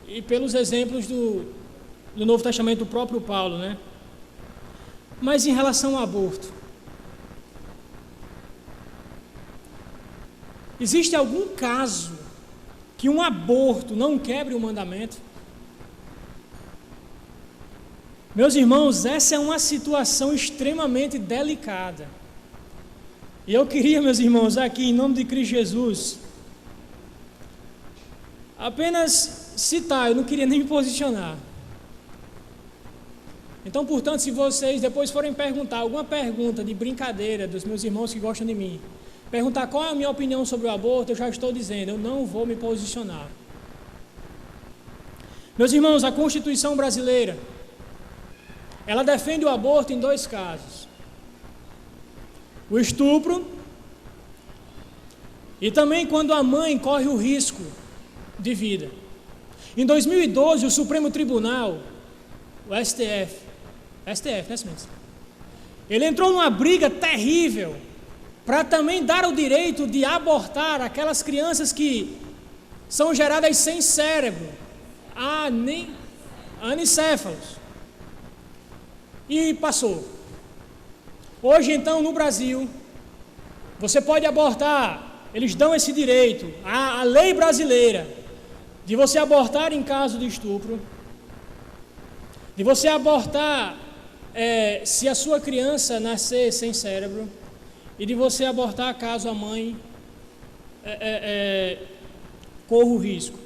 e pelos exemplos do Novo Testamento do próprio Paulo, né? Mas em relação ao aborto, existe algum caso que um aborto não quebre o mandamento? Meus irmãos, essa é uma situação extremamente delicada. E eu queria, meus irmãos, aqui em nome de Cristo Jesus, apenas citar, eu não queria nem me posicionar. Então, portanto, se vocês depois forem perguntar alguma pergunta de brincadeira dos meus irmãos que gostam de mim, perguntar qual é a minha opinião sobre o aborto, eu já estou dizendo, eu não vou me posicionar. Meus irmãos, a Constituição brasileira, ela defende o aborto em 2 casos: o estupro e também quando a mãe corre o risco de vida. Em 2012, o Supremo Tribunal, o STF, né, ele entrou numa briga terrível para também dar o direito de abortar aquelas crianças que são geradas sem cérebro, anicéfalos. E passou. Hoje, então, no Brasil, você pode abortar, eles dão esse direito, a lei brasileira, de você abortar em caso de estupro, de você abortar se a sua criança nascer sem cérebro, e de você abortar caso a mãe corra o risco.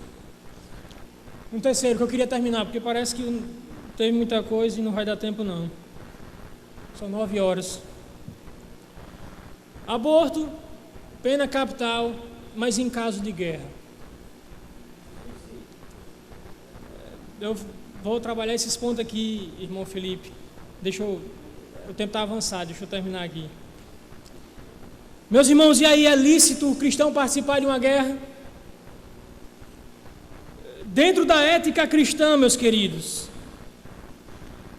Um terceiro que eu queria terminar, porque parece que tem muita coisa e não vai dar tempo não. São 9 horas. Aborto, pena capital, mas em caso de guerra. Eu vou trabalhar esses pontos aqui, irmão Felipe. O tempo está avançado, deixa eu terminar aqui. Meus irmãos, e aí é lícito o cristão participar de uma guerra? Dentro da ética cristã, meus queridos,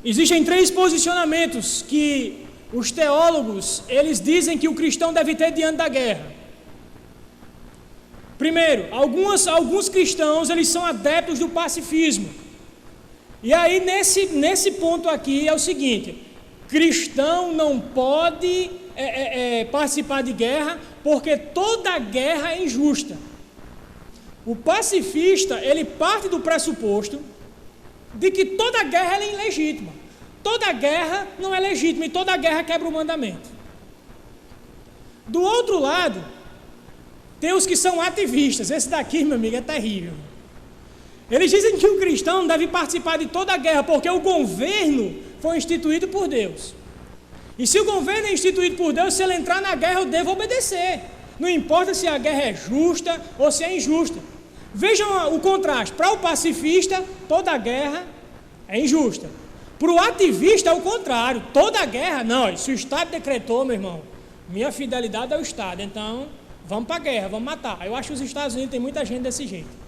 existem 3 posicionamentos que os teólogos, eles dizem que o cristão deve ter diante da guerra. Primeiro, alguns cristãos, eles são adeptos do pacifismo. E aí, nesse ponto aqui, é o seguinte: cristão não pode participar de guerra, porque toda guerra é injusta. O pacifista, ele parte do pressuposto de que toda guerra é ilegítima. Toda guerra não é legítima e toda guerra quebra o mandamento. Do outro lado, tem os que são ativistas. Esse daqui, meu amigo, é terrível. Eles dizem que o cristão não deve participar de toda a guerra, porque o governo foi instituído por Deus. E se o governo é instituído por Deus, se ele entrar na guerra, eu devo obedecer. Não importa se a guerra é justa ou se é injusta. Vejam o contraste. Para o pacifista, toda guerra é injusta. Para o ativista é o contrário. Toda guerra, não. Se o Estado decretou, meu irmão, minha fidelidade ao Estado. Então, vamos para a guerra, vamos matar. Eu acho que os Estados Unidos tem muita gente desse jeito.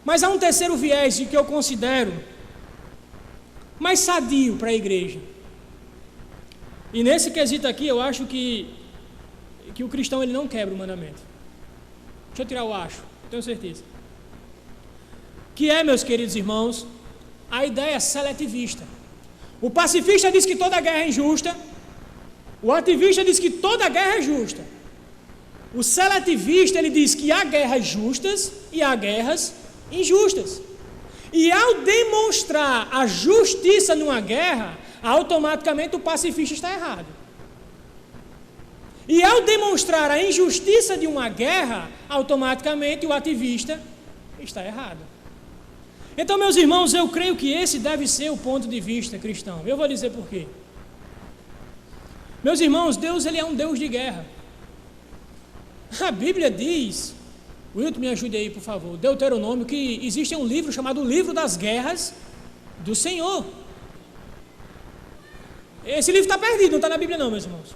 Mas há um terceiro viés que eu considero mais sadio para a igreja. E nesse quesito aqui, eu acho que o cristão ele não quebra o mandamento. Deixa eu tirar o acho, tenho certeza. Que é, meus queridos irmãos, a ideia seletivista. O pacifista diz que toda guerra é injusta. O ativista diz que toda guerra é justa. O seletivista, ele diz que há guerras justas e há guerras injustas. E ao demonstrar a justiça numa guerra, automaticamente o pacifista está errado. E ao demonstrar a injustiça de uma guerra, automaticamente o ativista está errado. Então, meus irmãos, eu creio que esse deve ser o ponto de vista cristão. Eu vou dizer por quê. Meus irmãos, Deus ele é um Deus de guerra. A Bíblia diz, Wilton, me ajude aí, por favor, Deuteronômio, que existe um livro chamado Livro das Guerras do Senhor. Esse livro está perdido, não está na Bíblia não, meus irmãos.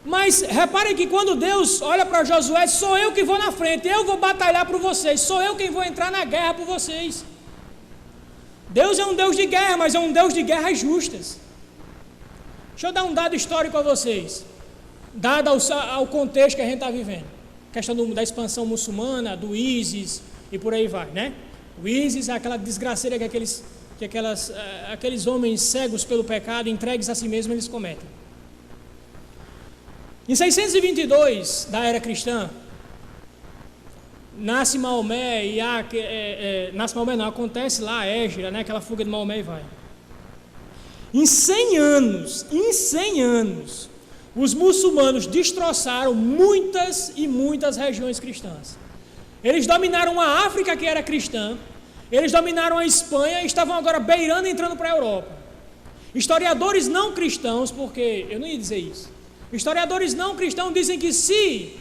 Mas reparem que quando Deus olha para Josué, sou eu que vou na frente, eu vou batalhar por vocês, sou eu quem vou entrar na guerra por vocês. Deus é um Deus de guerra, mas é um Deus de guerras justas. Deixa eu dar um dado histórico a vocês, dado ao contexto que a gente está vivendo. Questão da expansão muçulmana, do ISIS e por aí vai, né? O ISIS é aquela desgraceira que aqueles homens cegos pelo pecado, entregues a si mesmos, eles cometem. Em 622 da era cristã, nasce Maomé e nasce Maomé não, acontece lá a Égira, né? Aquela fuga de Maomé e vai. Em 100 anos, os muçulmanos destroçaram muitas e muitas regiões cristãs. Eles dominaram a África, que era cristã, eles dominaram a Espanha e estavam agora beirando e entrando para a Europa. Historiadores não cristãos, porque eu não ia dizer isso, historiadores não cristãos dizem que se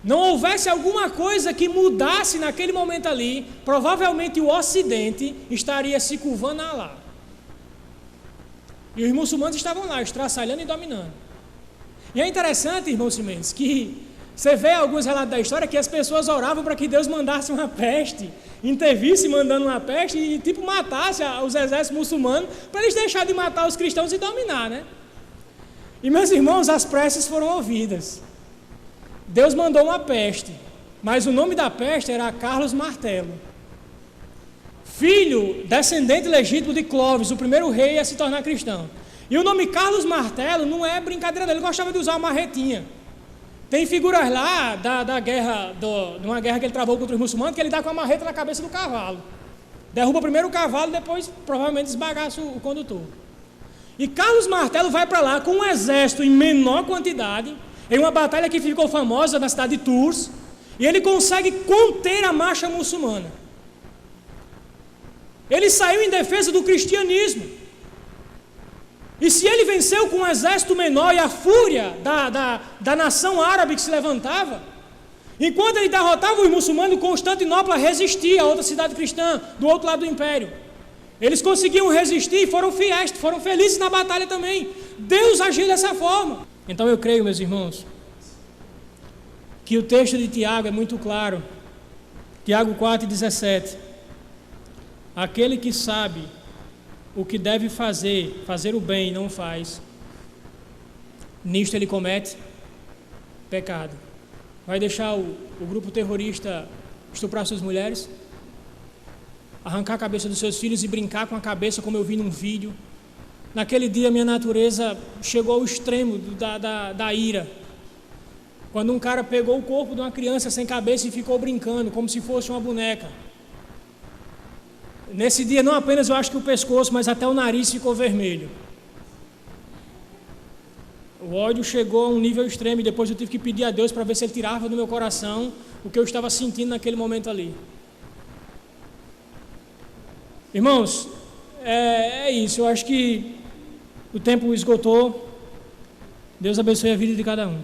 não houvesse alguma coisa que mudasse naquele momento ali, provavelmente o Ocidente estaria se curvando a Allah. E os muçulmanos estavam lá, estraçalhando e dominando. E é interessante, irmão Simendes, que você vê alguns relatos da história que as pessoas oravam para que Deus mandasse uma peste, intervisse mandando uma peste e tipo matasse os exércitos muçulmanos para eles deixarem de matar os cristãos e dominar, né? E meus irmãos, as preces foram ouvidas. Deus mandou uma peste, mas o nome da peste era Carlos Martelo. Filho, descendente legítimo de Clovis, o primeiro rei a se tornar cristão. E o nome Carlos Martelo não é brincadeira dele, ele gostava de usar uma marretinha. Tem figuras lá da guerra, de uma guerra que ele travou contra os muçulmanos, que ele dá com a marreta na cabeça do cavalo. Derruba primeiro o cavalo, depois provavelmente esbagaça o condutor. E Carlos Martelo vai para lá com um exército em menor quantidade, em uma batalha que ficou famosa na cidade de Tours, e ele consegue conter a marcha muçulmana. Ele saiu em defesa do cristianismo. E se ele venceu com um exército menor e a fúria da nação árabe que se levantava, enquanto ele derrotava os muçulmanos, Constantinopla resistia a outra cidade cristã, do outro lado do império. Eles conseguiam resistir e foram fiéis, foram felizes na batalha também. Deus agiu dessa forma. Então eu creio, meus irmãos, que o texto de Tiago é muito claro. Tiago 4,17. Aquele que sabe o que deve fazer o bem e não faz, nisto ele comete pecado. Vai deixar o grupo terrorista estuprar suas mulheres, arrancar a cabeça dos seus filhos e brincar com a cabeça, como eu vi num vídeo. Naquele dia minha natureza chegou ao extremo da ira, quando um cara pegou o corpo de uma criança sem cabeça e ficou brincando, como se fosse uma boneca. Nesse dia não apenas eu acho que o pescoço, mas até o nariz ficou vermelho. O ódio chegou a um nível extremo e depois eu tive que pedir a Deus para ver se Ele tirava do meu coração o que eu estava sentindo naquele momento ali. Irmãos, é isso, eu acho que o tempo esgotou. Deus abençoe a vida de cada um.